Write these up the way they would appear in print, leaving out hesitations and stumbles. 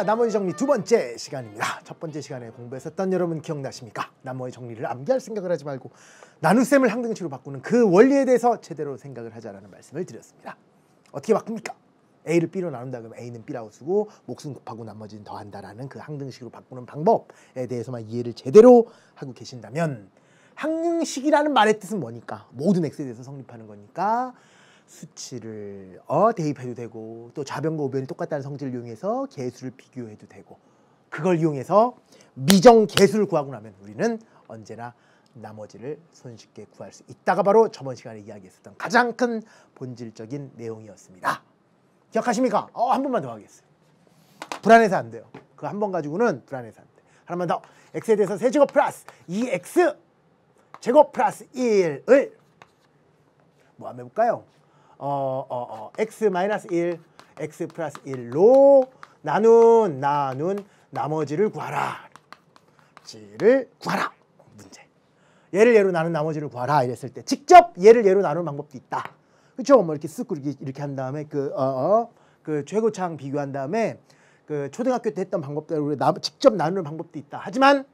자, 나머지 정리 두 번째 시간입니다. 첫 번째 시간에 공부했었던 여러분 기억나십니까? 나머지 정리를 암기할 생각을 하지 말고 나눗셈을 항등식으로 바꾸는 그 원리에 대해서 제대로 생각을 하자라는 말씀을 드렸습니다. 어떻게 바꿉니까? A를 B로 나눈다 그러면 A는 B라고 쓰고 몫은 곱하고 나머지는 더한다라는 그 항등식으로 바꾸는 방법에 대해서만 이해를 제대로 하고 계신다면, 항등식이라는 말의 뜻은 뭐니까? 모든 x에 대해서 성립하는 거니까 수치를 대입해도 되고, 또 좌변과 우변이 똑같다는 성질을 이용해서 개수를 비교해도 되고, 그걸 이용해서 미정개수를 구하고 나면 우리는 언제나 나머지를 손쉽게 구할 수 있다가 바로 저번 시간에 이야기했었던 가장 큰 본질적인 내용이었습니다. 기억하십니까? 한 번만 더 하겠어요. 불안해서 안 돼요. 그 한 번 가지고는 불안해서 안 돼. 하나만 더. x에 대해서 세제곱 플러스 2x 제곱 플러스 1을 뭐 한번 해볼까요? x 마이너스 1, x 플러스 1로 나눈 나머지를 구하라. 를 구하라. 문제. 얘를 얘로 나눈 나머지를 구하라 이랬을 때 직접 얘를 얘로 나누는 방법도 있다. 그렇죠? 뭐 이렇게 쓱 이렇게 한 다음에 그 최고차항 비교한 다음에 그 초등학교 때 했던 방법대로 직접 나누는 방법도 있다. 하지만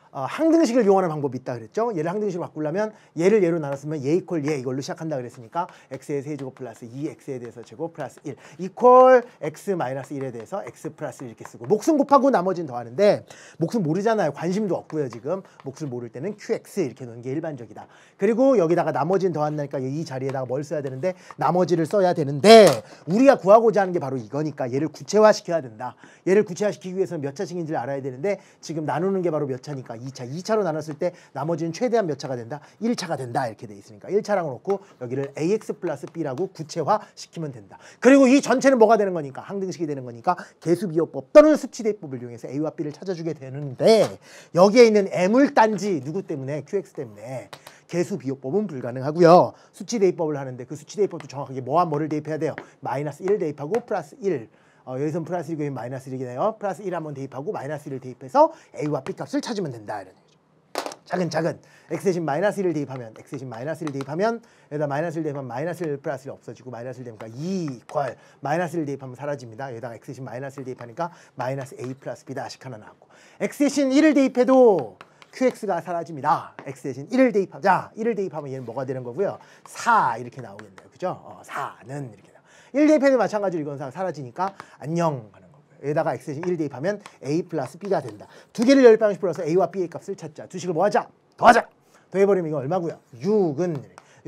항등식을 이용하는 방법이 있다 그랬죠. 얘를 항등식으로 바꾸려면 얘를 얘로 나눴으면 얘 이퀄 얘 이걸로 시작한다 그랬으니까 x의 세제곱 플러스 2x에 대해서 제곱 플러스 1 이퀄 x 마이너스 1에 대해서 x 플러스 1 이렇게 쓰고, 몫은 곱하고 나머지는 더하는데 몫은 모르잖아요. 관심도 없고요. 지금 몫을 모를 때는 qx 이렇게 놓는 게 일반적이다. 그리고 여기다가 나머지는 더한다니까 이 자리에다가 뭘 써야 되는데 나머지를 써야 되는데, 우리가 구하고자 하는 게 바로 이거니까 얘를 구체화시켜야 된다. 얘를 구체화시키기 위해서는 몇 차식인지를 알아야 되는데 지금 나누는 게 바로 몇 차니까 2차로 나눴을 때 나머지는 최대한 몇 차가 된다? 1차가 된다 이렇게 돼 있으니까 1차라고 놓고 여기를 ax 플러스 b라고 구체화시키면 된다. 그리고 이 전체는 뭐가 되는 거니까? 항등식이 되는 거니까 개수비호법 또는 수치대입법을 이용해서 a와 b를 찾아주게 되는데, 여기에 있는 애물단지 누구 때문에? qx 때문에 개수비호법은 불가능하고요. 수치대입법을 하는데 그 수치대입법도 정확하게 뭐와 뭐를 대입해야 돼요? 마이너스 1을 대입하고 플러스 1, 여기서는 플러스 1이고 마이너스 1이게 돼요. 플러스 1 한번 대입하고 마이너스 1을 대입해서 a와 b 값을 찾으면 된다 이런 얘기죠. 차근차근 x 대신 마이너스 1을 대입하면 x 대신 마이너스 1을 대입하면 여기다 마이너스 1 대입하면 마이너스 1 플러스 1 없어지고 마이너스 1 대입하니까 2 이퀄 마이너스 1 대입하면 사라집니다. 여기다가 x 대신 마이너스 1 대입하니까 마이너스 a 플러스 b 다식 하나 나왔고, x 대신 1을 대입해도 qx가 사라집니다. x 대신 1을 대입하자. 1을 대입하면 얘는 뭐가 되는 거고요? 4 이렇게 나오겠네요. 그죠? 4는 이렇게 1 대입해도 마찬가지로 이건 사라지니까 안녕 하는 거고요. 여기다가 x 대신 1 대입하면 a 플러스 b가 된다. 두 개를 열 방씩 풀어서 a와 b의 값을 찾자. 두 식을 뭐 하자? 더하자. 더해버리면 이거 얼마고요? 6은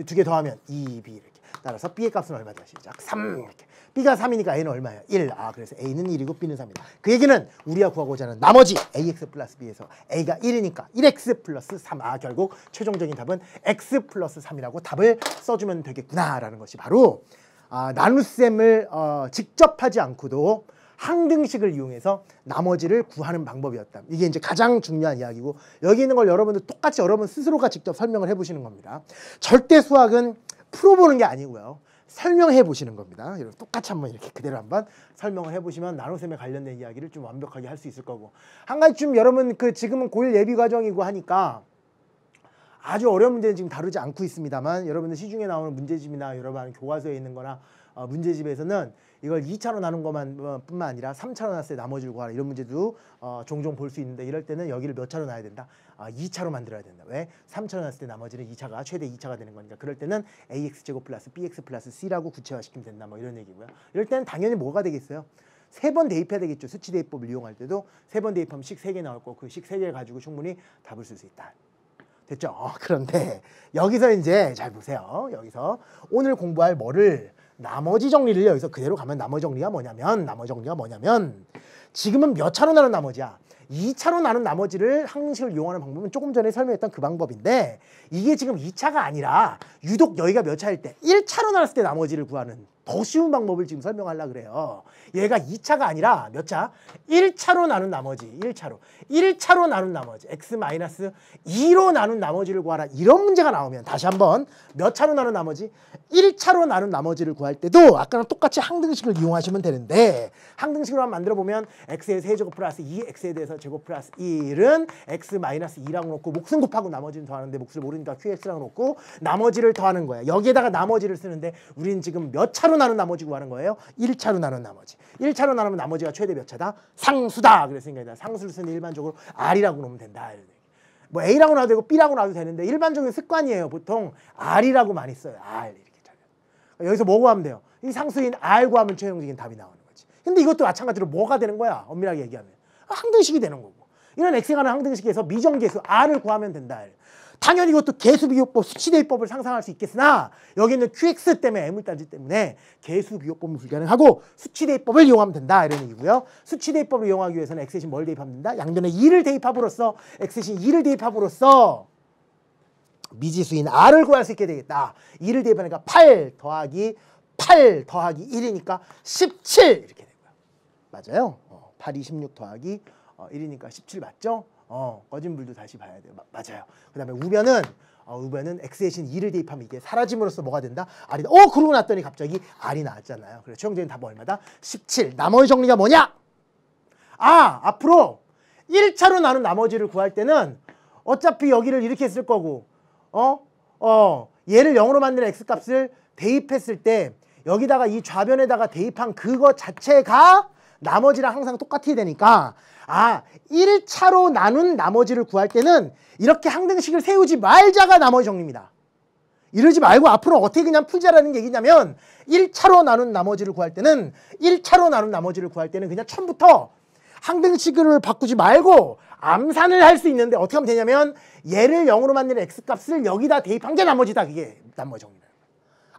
두 개 더하면 2b 이렇게. 따라서 b의 값은 얼마다? 시작. 3 이렇게. b가 3이니까 a는 얼마예요? 1. 그래서 a는 1이고 b는 3이다. 그 얘기는 우리가 구하고자 하는 나머지 ax 플러스 b에서 a가 1이니까 1x 플러스 3. 결국 최종적인 답은 x 플러스 3이라고 답을 써주면 되겠구나라는 것이 바로 나눗셈을 직접 하지 않고도 항등식을 이용해서 나머지를 구하는 방법이었다. 이게 이제 가장 중요한 이야기고, 여기 있는 걸 여러분들 똑같이 여러분 스스로가 직접 설명을 해보시는 겁니다. 절대 수학은 풀어보는 게 아니고요. 설명해 보시는 겁니다. 여러분 똑같이 한번 이렇게 그대로 한번 설명을 해보시면 나눗셈에 관련된 이야기를 좀 완벽하게 할 수 있을 거고, 한 가지 좀 여러분 지금은 고1 예비 과정이고 하니까 아주 어려운 문제는 지금 다루지 않고 있습니다만, 여러분들 시중에 나오는 문제집이나 여러분 교과서에 있는 거나 문제집에서는 이걸 2차로 나눈 것만 뿐만 아니라 3차로 나눴을 때 나머지를 구하라 이런 문제도 종종 볼 수 있는데, 이럴 때는 여기를 몇 차로 놔야 된다? 2차로 만들어야 된다. 왜? 3차로 나눴을 때 나머지는 2차가 최대 2차가 되는 거니까. 그럴 때는 ax제곱 플러스 bx 플러스 c라고 구체화시키면 된다. 뭐 이런 얘기고요. 이럴 때는 당연히 뭐가 되겠어요? 3번 대입해야 되겠죠. 수치대입법을 이용할 때도 3번 대입하면 식 3개 나올 거고 그 식 3개를 가지고 충분히 답을 쓸 수 있다. 됐죠? 그런데 여기서 이제 잘 보세요. 여기서 오늘 공부할 뭐를 나머지 정리를 여기서 그대로 가면 나머지 정리가 뭐냐면 지금은 몇 차로 나눈 나머지야? 2차로 나눈 나머지를 항등식을 이용하는 방법은 조금 전에 설명했던 그 방법인데, 이게 지금 2차가 아니라 유독 여기가 몇 차일 때 1차로 나눴을 때 나머지를 구하는 더 쉬운 방법을 지금 설명하려고 그래요. 얘가 2차가 아니라 몇 차? 1차로 나눈 나머지. 1차로 나눈 나머지. x-2로 나눈 나머지를 구하라. 이런 문제가 나오면 다시 한번 몇 차로 나눈 나머지? 1차로 나눈 나머지를 구할 때도 아까랑 똑같이 항등식을 이용하시면 되는데, 항등식으로 한번 만들어 보면 x의 세제곱 플러스 2x에 대해서 제곱 플러스 1은 x-2라고 놓고 몫은 곱하고 나머지는 더하는데 몫을 모르니까 qx라고 놓고 나머지를 더하는 거야. 여기에다가 나머지를 쓰는데 우리는 지금 몇 차로 나눈 나머지 구하는 거예요. 1차로 나눈 나머지. 1차로 나누면 나머지가 최대 몇 차다? 상수다. 그랬으니까 상수를 쓰는 일반적으로 R이라고 놓으면 된다. 뭐 A라고 놔도 되고 B라고 놔도 되는데 일반적인 습관이에요. 보통 R이라고 많이 써요. R 이렇게 잘. 여기서 뭐 구하면 돼요? 이 상수인 R 구하면 최종적인 답이 나오는 거지. 근데 이것도 마찬가지로 뭐가 되는 거야? 엄밀하게 얘기하면 항등식이 되는 거고. 이런 X에 관한 항등식에서 미정계수 R을 구하면 된다. 당연히 이것도 계수비교법, 수치대입법을 상상할 수 있겠으나 여기는 QX 때문에 애물단지 때문에 계수비교법은 불가능하고 수치대입법을 이용하면 된다 이런 얘기고요. 수치대입법을 이용하기 위해서는 X 대신 뭘 대입하면 된다? 양변에 2를 대입함으로써 X 대신 2를 대입함으로써 미지수인 R을 구할 수 있게 되겠다. 2를 대입하니까 8 더하기 1이니까 17 이렇게 되고요. 맞아요. 8, 26 더하기 1이니까 17 맞죠? 꺼진 불도 다시 봐야 돼요. 맞아요. 그 다음에 우변은 X 대신 2를 대입하면 이게 사라짐으로써 뭐가 된다? R이다. 그러고 났더니 갑자기 R이 나왔잖아요. 그래서 최종적인 답은 얼마다? 17. 나머지 정리가 뭐냐? 앞으로 1차로 나눈 나머지를 구할 때는 어차피 여기를 이렇게 쓸 거고 얘를 0으로 만드는 X값을 대입했을 때 여기다가 이 좌변에다가 대입한 그거 자체가 나머지랑 항상 똑같아야 되니까 1차로 나눈 나머지를 구할 때는 이렇게 항등식을 세우지 말자가 나머지 정리입니다. 이러지 말고 앞으로 어떻게 그냥 풀자라는 얘기냐면 1차로 나눈 나머지를 구할 때는 그냥 처음부터 항등식을 바꾸지 말고 암산을 할 수 있는데 어떻게 하면 되냐면 얘를 0으로 만드는 X값을 여기다 대입한 게 나머지다. 그게 나머지 정리라는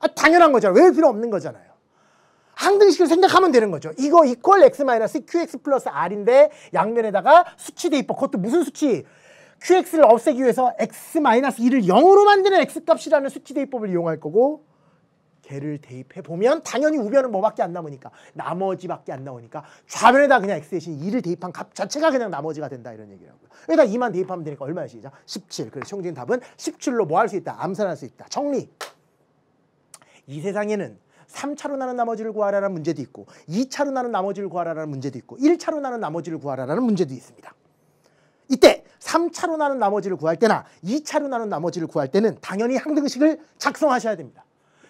거예요. 당연한 거잖아요. 외울 필요 없는 거잖아요. 항등식을 생각하면 되는 거죠. 이거 이퀄 x-qx 플러스 r인데 양면에다가 수치 대입법. 그것도 무슨 수치? qx를 없애기 위해서 x-2를 0으로 만드는 x값이라는 수치 대입법을 이용할 거고 걔를 대입해 보면 당연히 우변은 뭐밖에 안 남으니까 나머지밖에 안 나오니까 좌변에다 그냥 x 대신 2를 대입한 값 자체가 그냥 나머지가 된다 이런 얘기라고요. 여기다 2만 대입하면 되니까 얼마야 시작? 17. 그래서 최종적인 답은 17로 뭐 할 수 있다? 암산할 수 있다. 정리. 이 세상에는 3차로 나눈 나머지를 구하라는 문제도 있고 2차로 나눈 나머지를 구하라는 문제도 있고 1차로 나눈 나머지를 구하라는 문제도 있습니다. 이때 3차로 나눈 나머지를 구할 때나 2차로 나눈 나머지를 구할 때는 당연히 항등식을 작성하셔야 됩니다.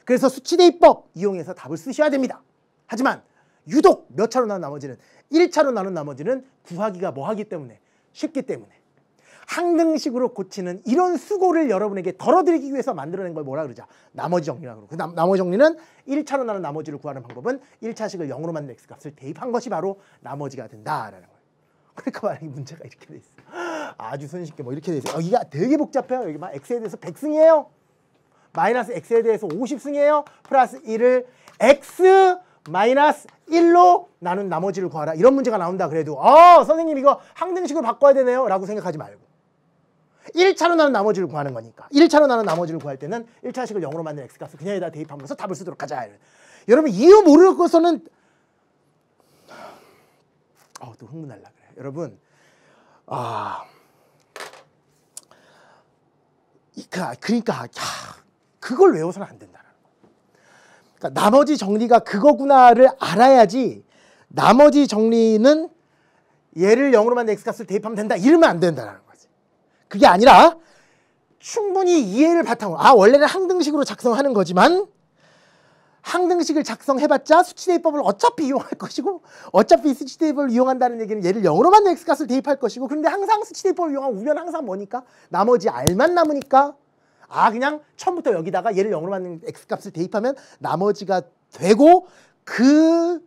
그래서 수치대입법 이용해서 답을 쓰셔야 됩니다. 하지만 유독 몇 차로 나눈 나머지는 1차로 나눈 나머지는 구하기가 뭐하기 때문에 쉽기 때문에 항등식으로 고치는 이런 수고를 여러분에게 덜어드리기 위해서 만들어낸 걸 뭐라 그러자? 나머지 정리라고 그러고 그 나머지 정리는 1차로 나눈 나머지를 구하는 방법은 1차식을 0으로 만든 X값을 대입한 것이 바로 나머지가 된다라는 거예요. 그러니까 만약에 문제가 이렇게 돼 있어요. 아주 손쉽게 뭐 이렇게 돼 있어요. 이게 되게 복잡해요. 여기 막 X에 대해서 100승이에요. 마이너스 X에 대해서 50승이에요. 플러스 1을 X 마이너스 1로 나눈 나머지를 구하라. 이런 문제가 나온다 그래도 선생님 이거 항등식으로 바꿔야 되네요 라고 생각하지 말고 1차로 나눈 나머지를 구하는 거니까 1차로 나눈 나머지를 구할 때는 1차식을 0으로 만든 X값을 그냥 여기다 대입하면서 답을 쓰도록 하자. 여러분 이유 모르고서는 또 흥분하려 그래. 여러분 그러니까 그걸 외워서는 안 된다는 거야. 그러니까 나머지 정리가 그거구나를 알아야지 나머지 정리는 얘를 0으로 만든 X값을 대입하면 된다 이러면 안 된다는 거지. 그게 아니라 충분히 이해를 바탕으로 원래는 항등식으로 작성하는 거지만 항등식을 작성해봤자 수치대입법을 어차피 이용할 것이고 어차피 수치대입법을 이용한다는 얘기는 얘를 0으로 만든 X값을 대입할 것이고 그런데 항상 수치대입법을 이용하면 우변 항상 뭐니까? 나머지 R만 남으니까 그냥 처음부터 여기다가 얘를 0으로 만든 X값을 대입하면 나머지가 되고 그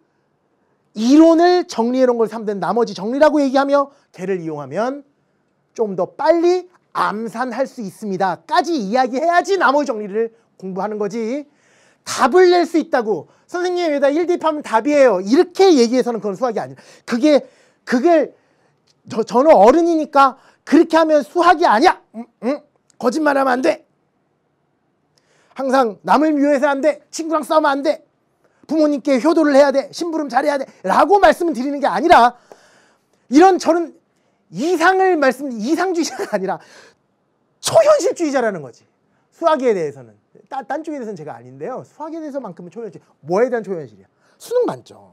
이론을 정리해 놓은 걸 삼든 나머지 정리라고 얘기하며 걔를 이용하면 좀 더 빨리 암산할 수 있습니다 까지 이야기해야지 나머지 정리를 공부하는 거지. 답을 낼 수 있다고 선생님 여기다 1 대입하면 답이에요 이렇게 얘기해서는 그건 수학이 아니라 그게 저는 어른이니까 그렇게 하면 수학이 아니야. 거짓말하면 안 돼. 항상 남을 미워해서 안 돼. 친구랑 싸우면 안 돼. 부모님께 효도를 해야 돼. 심부름 잘해야 돼 라고 말씀을 드리는 게 아니라 저는 이상주의자가 아니라 초현실주의자라는 거지. 수학에 대해서는 딴 쪽에 대해서는 제가 아닌데요. 수학에 대해서만큼은 초현실. 뭐에 대한 초현실이야? 수능 만점.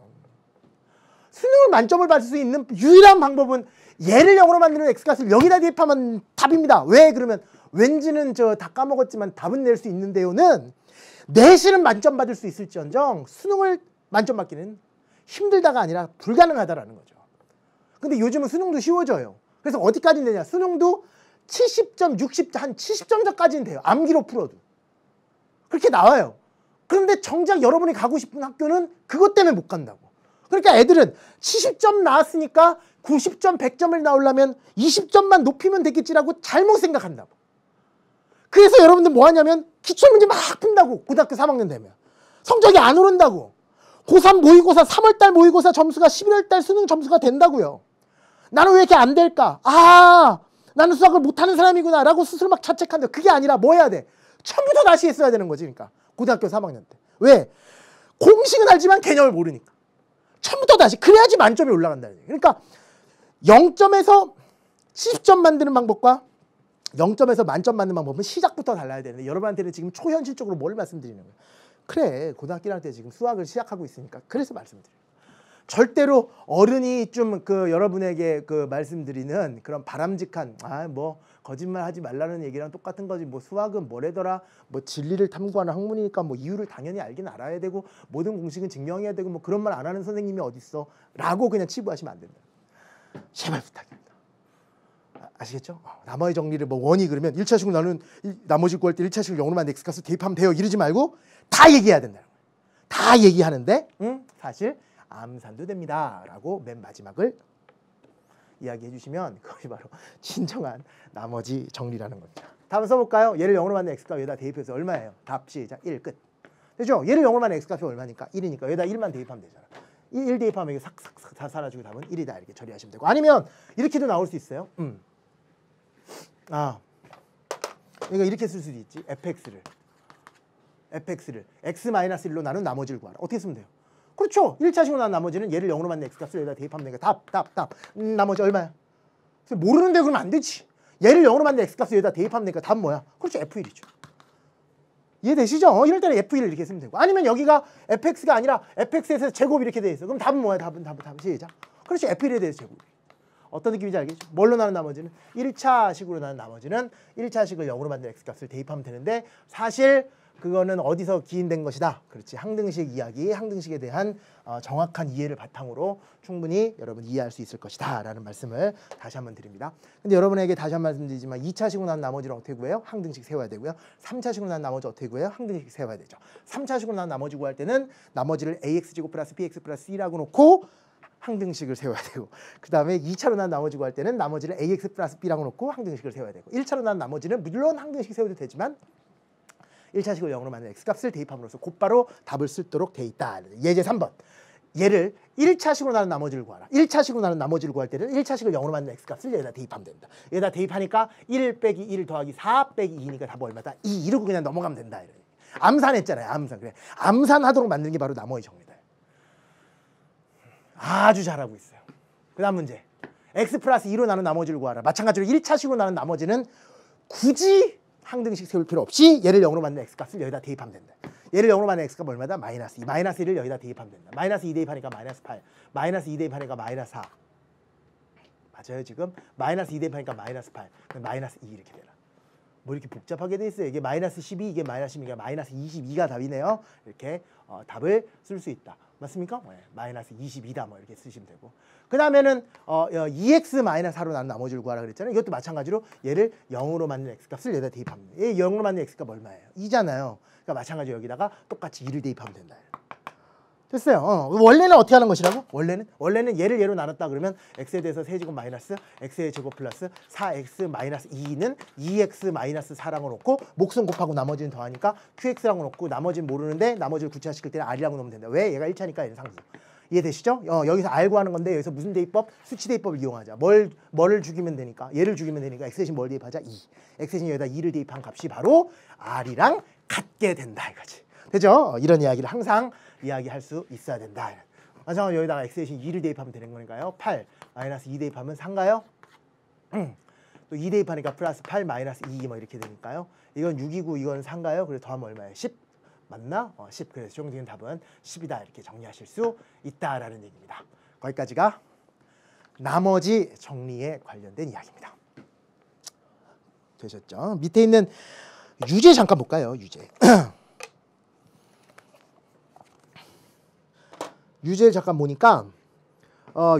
수능을 만점을 받을 수 있는 유일한 방법은 얘를 0으로 만드는 X값을 여기다 대입하면 답입니다. 왜 그러면 왠지는 다 까먹었지만 답은 낼 수 있는데요는 내신은 만점 받을 수 있을지언정 수능을 만점 받기는 힘들다가 아니라 불가능하다라는 거죠. 근데 요즘은 수능도 쉬워져요. 그래서 어디까지 되냐? 수능도 70점, 60점, 한 70점까지는 돼요. 암기로 풀어도. 그렇게 나와요. 그런데 정작 여러분이 가고 싶은 학교는 그것 때문에 못 간다고. 그러니까 애들은 70점 나왔으니까 90점, 100점을 나오려면 20점만 높이면 되겠지라고 잘못 생각한다고. 그래서 여러분들 뭐 하냐면 기출문제 막 푼다고. 고등학교 3학년 되면. 성적이 안 오른다고. 고3 모의고사, 3월달 모의고사 점수가 11월달 수능 점수가 된다고요. 나는 왜 이렇게 안 될까? 아, 나는 수학을 못하는 사람이구나 라고 스스로 막 자책한다. 그게 아니라 뭐 해야 돼? 처음부터 다시 했어야 되는 거지. 그러니까 고등학교 3학년 때. 왜? 공식은 알지만 개념을 모르니까. 처음부터 다시. 그래야지 만점이 올라간다는 얘기. 그러니까 0점에서 70점 만드는 방법과 0점에서 만점 만드는 방법은 시작부터 달라야 되는데 여러분한테는 지금 초현실적으로 뭘 말씀드리는 거예요? 그래, 고등학교 1학년 때 지금 수학을 시작하고 있으니까 그래서 말씀드려요. 절대로 어른이 좀 여러분에게 말씀드리는 그런 바람직한 뭐 거짓말 하지 말라는 얘기랑 똑같은 거지. 뭐 수학은 뭐래더라. 뭐 진리를 탐구하는 학문이니까 뭐 이유를 당연히 알긴 알아야 되고 모든 공식은 증명해야 되고 뭐 그런 말 안 하는 선생님이 어딨어 라고 그냥 치부하시면 안 된다. 제발 부탁입니다. 아시겠죠? 나머지 정리를 뭐 원이 그러면 1차식으로 나는 나머지 구할 때 1차식을 0으로 만든 x값을 대입하면 돼요. 이러지 말고 다 얘기해야 된다는 거예요. 다 얘기하는데 사실 암산도 됩니다 라고 맨 마지막을 이야기해 주시면 그것이 바로 진정한 나머지 정리라는 겁니다. 다음 써볼까요? 얘를 0으로 만든 x값 여기다 대입해서 얼마예요? 답 시작 1 끝. 되죠? 얘를 0으로 만든 x값이 얼마니까? 1이니까 여기다 1만 대입하면 되잖아. 1 대입하면 이게 삭삭삭 다 사라지고 답은 1이다 이렇게 처리하시면 되고 아니면 이렇게도 나올 수 있어요. 이거 이렇게 쓸 수도 있지. fx를 x-1로 나눈 나머지를 구하라. 어떻게 쓰면 돼요? 그렇죠. 1차식으로 나눈 나머지는 얘를 0으로 만든 x값을 여기다 대입하면 되니까 답. 나머지 얼마야? 모르는데 그러면 안 되지. 얘를 0으로 만든 x값을 여기다 대입하면 되니까 답은 뭐야? 그렇죠. f1이죠. 이해되시죠? 이럴 때는 f1을 이렇게 쓰면 되고 아니면 여기가 fx가 아니라 fx에서 제곱 이렇게 돼 있어. 그럼 답은 뭐야? 답은 시작. 그렇지. f1에 대해서 제곱. 어떤 느낌인지 알겠죠? 뭘로 나눈 나머지는 1차식으로 나눈 나머지는 1차식을 0으로 만든 x값을 대입하면 되는데 사실 그거는 어디서 기인된 것이다. 그렇지. 항등식 이야기, 항등식에 대한 정확한 이해를 바탕으로 충분히 여러분 이해할 수 있을 것이다 라는 말씀을 다시 한번 드립니다. 근데 여러분에게 다시 한 번 말씀드리지만 2차식으로 나눈 나머지는 어떻게 구해요? 항등식 세워야 되고요. 3차식으로 나눈 나머지 어떻게 구해요? 항등식 세워야 되죠. 3차식으로 나눈 나머지 구할 때는 나머지를 ax제곱 플러스 bx 플러스 c라고 놓고 항등식을 세워야 되고 그 다음에 2차로 나눈 나머지 구할 때는 나머지를 ax 플러스 b라고 놓고 항등식을 세워야 되고 1차로 나눈 나머지는 물론 항등식 세워도 되지만 1차식을 0으로 만든 x값을 대입함으로써 곧바로 답을 쓸도록 돼 있다. 예제 3번. 얘를 1차식으로 나눈 나머지를 구하라. 1차식으로 나눈 나머지를 구할 때는 1차식을 0으로 만든 x값을 얘에다 대입하면 된다. 얘에다 대입하니까 1 빼기 1 더하기 4 빼기 2니까 답은 얼마다? 2 이러고 그냥 넘어가면 된다. 암산했잖아요. 암산. 그래. 암산하도록 만드는 게 바로 나머지 정리다. 아주 잘하고 있어요. 그 다음 문제. x 플러스 2로 나눈 나머지를 구하라. 마찬가지로 1차식으로 나눈 나머지는 굳이 항등식 세울 필요 없이 얘를 0으로 만든 x값을 여기다 대입하면 된다. 얘를 0으로 만든 x값 얼마다? 마이너스 2. 마이너스 1을 여기다 대입하면 된다. 마이너스 2 대입하니까 마이너스 8. 마이너스 2 대입하니까 마이너스 4. 맞아요 지금? 마이너스 2 대입하니까 마이너스 8. 마이너스 2 이렇게 되라. 뭐 이렇게 복잡하게 돼 있어요. 이게 마이너스 12, 이게 마이너스 12, 마이너스 22가 답이네요. 이렇게 답을 쓸 수 있다. 맞습니까? 네. 마이너스 22다 뭐 이렇게 쓰시면 되고 그 다음에는 2x 마이너스 4로 나눈 나머지를 구하라 그랬잖아요. 이것도 마찬가지로 얘를 0으로 만든 x값을 여기다 대입합니다. 얘 0으로 만든 x값 얼마예요? 2잖아요. 그러니까 마찬가지로 여기다가 똑같이 2를 대입하면 된다. 됐어요. 원래는 어떻게 하는 것이라고? 원래는 얘를 얘로 나눴다 그러면 x에 대해서 세제곱 마이너스 x의 제곱 플러스 4x 마이너스 2는 2x 마이너스 4라고 놓고 목숨 곱하고 나머지는 더하니까 qx라고 놓고 나머지는 모르는데 나머지를 구체화시킬 때는 r이라고 놓으면 된다. 왜? 얘가 1차니까 얘는 상수. 이해되시죠? 여기서 알고 하는 건데 여기서 무슨 대입법? 수치 대입법을 이용하자. 뭐를 죽이면 되니까? 얘를 죽이면 되니까 x 대신 뭘 대입하자? 2. x 대신 여기다 2를 대입한 값이 바로 r이랑 같게 된다 이거지. 되죠? 이런 이야기를 항상 이야기할 수 있어야 된다. 마찬가지로 여기다가 x 대신 2를 대입하면 되는 거니까요. 8 마이너스 2 대입하면 4인가요? 또 2 대입하니까 플러스 8 마이너스 2 뭐 이렇게 되니까요. 이건 6이고 이건 4인가요? 그래서 더하면 얼마예요? 10 맞나? 10. 그래서 최종적인 답은 10이다 이렇게 정리하실 수 있다라는 얘기입니다. 거기까지가 나머지 정리에 관련된 이야기입니다. 되셨죠? 밑에 있는 유제 잠깐 볼까요? 유제. 유제를 잠깐 보니까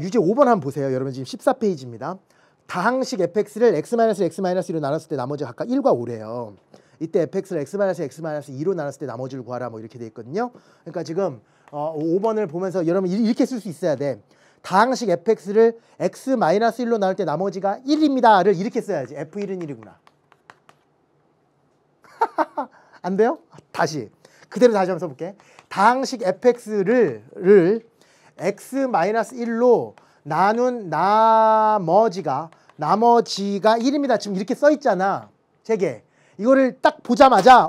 유제 5번 한번 보세요. 여러분 지금 14페이지입니다. 다항식 fx를 x-x-2로 나눴을 때 나머지가 각각 1과 5래요. 이때 fx를 x-2로 나눴을 때 나머지를 구하라 뭐 이렇게 돼 있거든요. 그러니까 지금 5번을 보면서 여러분 이렇게 쓸 수 있어야 돼. 다항식 fx를 x-1로 나눌 때 나머지가 1입니다를 이렇게 써야지. f1은 1이구나. 안 돼요? 다시 그대로 다시 한번 써볼게. 다항식 fx를 x-1로 나눈 나머지가 1입니다. 지금 이렇게 써 있잖아. 제게 이거를 딱 보자마자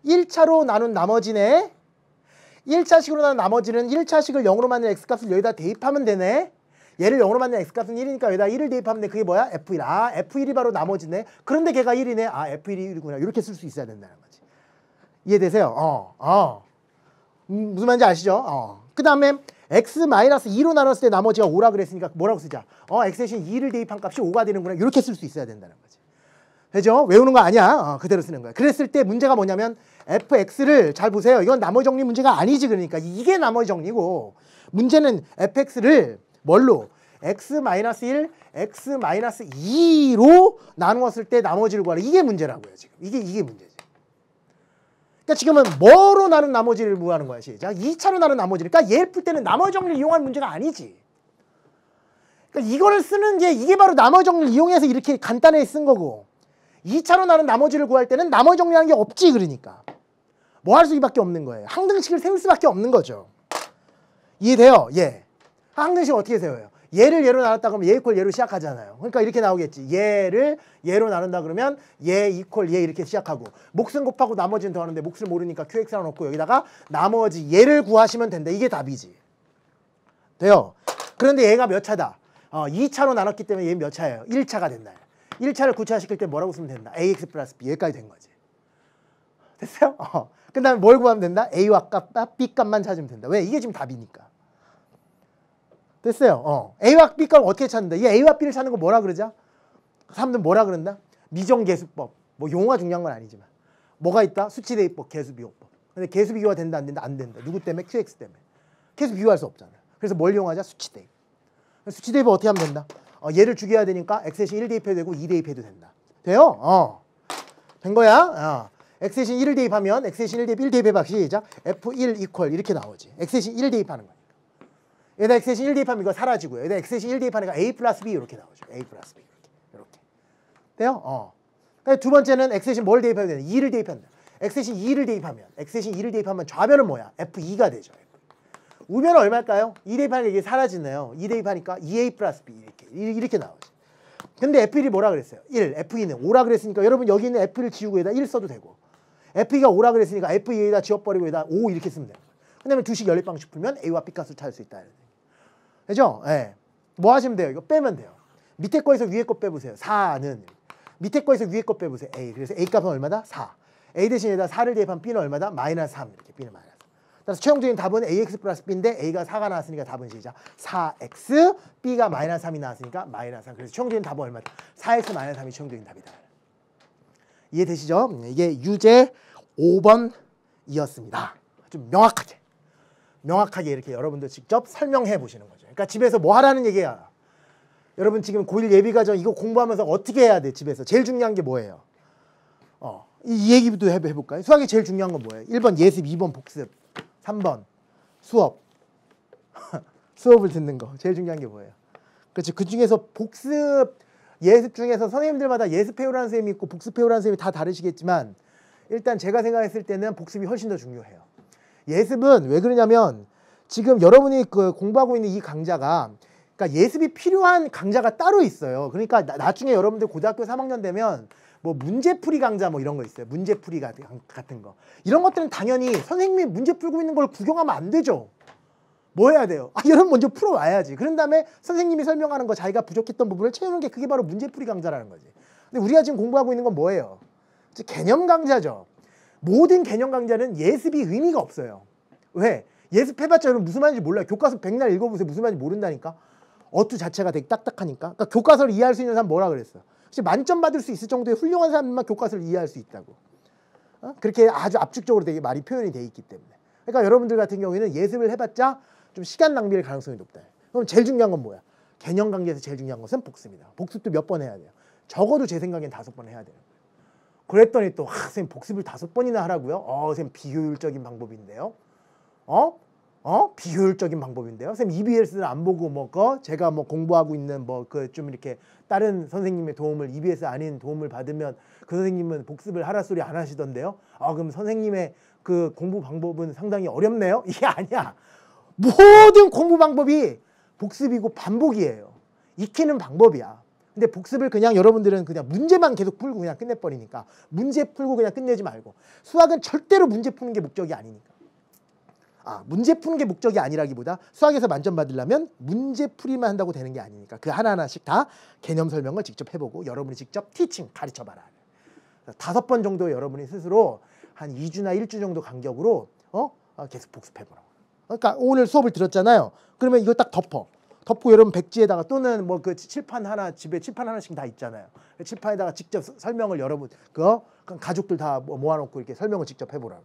1차로 나눈 나머지네. 1차식으로 나눈 나머지는 1차식을 0으로 만든 x값을 여기다 대입하면 되네. 얘를 0으로 만든 x값은 1이니까 여기다 1을 대입하면 돼. 그게 뭐야? f1. 아, f1이 바로 나머지네. 그런데 걔가 1이네. 아, f1이 1이구나. 이렇게 쓸 수 있어야 된다는 거지. 이해되세요? 무슨 말인지 아시죠? 그 다음에 x-2로 나눴을 때 나머지가 5라 그랬으니까 뭐라고 쓰자? x 대신 2를 대입한 값이 5가 되는구나. 이렇게 쓸 수 있어야 된다는 거지. 되죠? 외우는 거 아니야. 그대로 쓰는 거야. 그랬을 때 문제가 뭐냐면 fx를 잘 보세요. 이건 나머지 정리 문제가 아니지. 그러니까 이게 나머지 정리고 문제는 fx를 뭘로? x-1, x-2로 나누었을 때 나머지를 구하라. 이게 문제라고요. 지금 이게 문제지. 그러니까 지금은 뭐로 나눈 나머지를 구하는 거야. 시작. 2차로 나눈 나머지를. 그러니까 얘를 풀 때는 나머지 정리를 이용하는 문제가 아니지. 그러니까 이거를 쓰는 게 이게 바로 나머지 정리를 이용해서 이렇게 간단하게 쓴 거고 2차로 나눈 나머지를 구할 때는 나머지 정리하는 게 없지. 그러니까 뭐 할 수밖에 없는 거예요. 항등식을 세울 수밖에 없는 거죠. 이해돼요? 예. 항등식 어떻게 세워요? 얘를 얘로 나눴다 그러면 얘 이퀄 얘로 시작하잖아요. 그러니까 이렇게 나오겠지. 얘를 얘로 나눈다 그러면 얘 이퀄 얘 이렇게 시작하고 몫은 곱하고 나머지는 더하는데 몫을 모르니까 qx를 넣고 여기다가 나머지 얘를 구하시면 된다. 이게 답이지. 돼요? 그런데 얘가 몇 차다? 2차로 나눴기 때문에 얘 몇 차예요? 1차가 된다. 1차를 구차시킬 때 뭐라고 쓰면 된다? ax 플러스 b 여기까지 된 거지. 됐어요? 그 다음에 뭘 구하면 된다? a와 b 값만 찾으면 된다. 왜? 이게 지금 답이니까. 됐어요. a와 b 값 어떻게 찾는다? 이 a와 b를 찾는 거 뭐라 그러죠? 사람들은 뭐라 그런다? 미정계수법. 뭐 용어가 중요한 건 아니지만 뭐가 있다? 수치대입법, 계수비교법. 근데 계수비교가 된다 안 된다? 안 된다. 누구 때문에? qx 때문에. 계수 비교할 수 없잖아요. 그래서 뭘 이용하자? 수치대입. 수치대입을 어떻게 하면 된다? 얘를 죽여야 되니까 x 대신 1 대입해도 되고 2 대입해도 된다. 돼요? 된 거야? x 대신 1을 대입하면 x 대신 1 대입 1 대입해봐. 시작. f1 이퀄 이렇게 나오지. x 대신 1 대입하는 거야. 여기다 x 대신 1 대입하면 이거 사라지고요. 여기다 x 대신 1 대입하니까 a 플러스 b 이렇게 나오죠. a 플러스 b 이렇게. 돼요? 두 번째는 x 대신 뭘 대입하면 되냐? 2를 대입한다. x 대신 2를 대입하면 좌변은 뭐야? f2가 되죠. 우변은 얼마일까요? 2 대입하니까 이게 사라지네요. 2 대입하니까 2a 플러스 b 이렇게 나오지. 근데 f1이 뭐라 그랬어요? 1, f2는 5라 그랬으니까 여러분 여기 있는 f1을 지우고 여기다 1 써도 되고 f2가 5라 그랬으니까 f2에다 지워버리고 여기다 5 이렇게 쓰면 돼요. 그 다음에 두식 연립방식 풀면 a와 b 값을 찾을 수 있다. 그죠? 예. 뭐 하시면 돼요? 이거 빼면 돼요. 밑에 거에서 위에 거 빼보세요. 4는 밑에 거에서 위에 거 빼보세요. a. 그래서 a 값은 얼마다? 4. a 대신에다 4를 대입하면 b는 얼마다? 마이너스 3. 이렇게 b는 마이너스 3. 따라서 최종적인 답은 ax 플러스 b인데 a가 4가 나왔으니까 답은 시작. 4x, b가 마이너스 3이 나왔으니까 마이너스 3. 그래서 최종적인 답은 얼마다? 4x 마이너스 3이 최종적인 답이다. 이해되시죠? 이게 유제 5번이었습니다. 좀 명확하게 이렇게 여러분들 직접 설명해 보시는 거죠. 그러니까 집에서 뭐 하라는 얘기야? 여러분 지금 고1 예비과정 이거 공부하면서 어떻게 해야 돼? 집에서 제일 중요한 게 뭐예요? 이 얘기부터 해볼까요? 수학이 제일 중요한 건 뭐예요? 1번 예습, 2번 복습, 3번 수업. 수업을 듣는 거 제일 중요한 게 뭐예요? 그렇죠. 그 중에서 복습, 예습 중에서 선생님들마다 예습해오라는 선생님이 있고 복습해오라는 선생님이 다 다르시겠지만 일단 제가 생각했을 때는 복습이 훨씬 더 중요해요. 예습은 왜 그러냐면 지금 여러분이 공부하고 있는 이 강좌가 그러니까 예습이 필요한 강좌가 따로 있어요. 그러니까 나중에 여러분들 고등학교 3학년 되면 뭐 문제풀이 강좌 뭐 이런 거 있어요. 문제풀이 같은 거. 이런 것들은 당연히 선생님이 문제 풀고 있는 걸 구경하면 안 되죠. 뭐 해야 돼요? 여러분 먼저 풀어와야지. 그런 다음에 선생님이 설명하는 거 자기가 부족했던 부분을 채우는 게 그게 바로 문제풀이 강좌라는 거지. 근데 우리가 지금 공부하고 있는 건 뭐예요? 개념 강좌죠. 모든 개념 강좌는 예습이 의미가 없어요. 왜? 예습해봤자 여러분 무슨 말인지 몰라요. 교과서 100날 읽어보세요. 무슨 말인지 모른다니까. 어투 자체가 되게 딱딱하니까. 그러니까 교과서를 이해할 수 있는 사람 뭐라 그랬어? 혹시 만점 받을 수 있을 정도의 훌륭한 사람만 교과서를 이해할 수 있다고. 그렇게 아주 압축적으로 되게 말이 표현이 돼 있기 때문에. 그러니까 여러분들 같은 경우에는 예습을 해봤자 좀 시간 낭비일 가능성이 높다. 그럼 제일 중요한 건 뭐야? 개념 관계에서 제일 중요한 것은 복습이다. 복습도 몇 번 해야 돼요. 적어도 제 생각엔 5번 해야 돼요. 그랬더니 또 선생님 복습을 5번이나 하라고요? 선생님 비효율적인 방법인데요. 비효율적인 방법인데요. 선생님 EBS를 안 보고 제가 공부하고 있는 좀 이렇게 다른 선생님의 도움을 EBS 아닌 도움을 받으면 그 선생님은 복습을 하라 소리 안 하시던데요. 그럼 선생님의 그 공부 방법은 상당히 어렵네요. 이게 아니야. 모든 공부 방법이 복습이고 반복이에요. 익히는 방법이야. 근데 복습을 그냥 여러분들은 그냥 문제만 계속 풀고 그냥 끝내버리니까 문제 풀고 그냥 끝내지 말고 수학은 절대로 문제 푸는 게 목적이 아니니까. 문제 푸는 게 목적이 아니라기보다 수학에서 만점 받으려면 문제 풀이만 한다고 되는 게 아니니까 그 하나하나씩 다 개념 설명을 직접 해보고 여러분이 직접 티칭 가르쳐봐라. 5번 정도 여러분이 스스로 한 2주나 1주 정도 간격으로 계속 복습해보라고. 그러니까 오늘 수업을 들었잖아요. 그러면 이거 딱 덮고 여러분 백지에다가 또는 그 칠판 하나 집에 칠판 하나씩 다 있잖아요. 칠판에다가 직접 설명을 여러분 가족들 다 모아놓고 이렇게 설명을 직접 해보라고.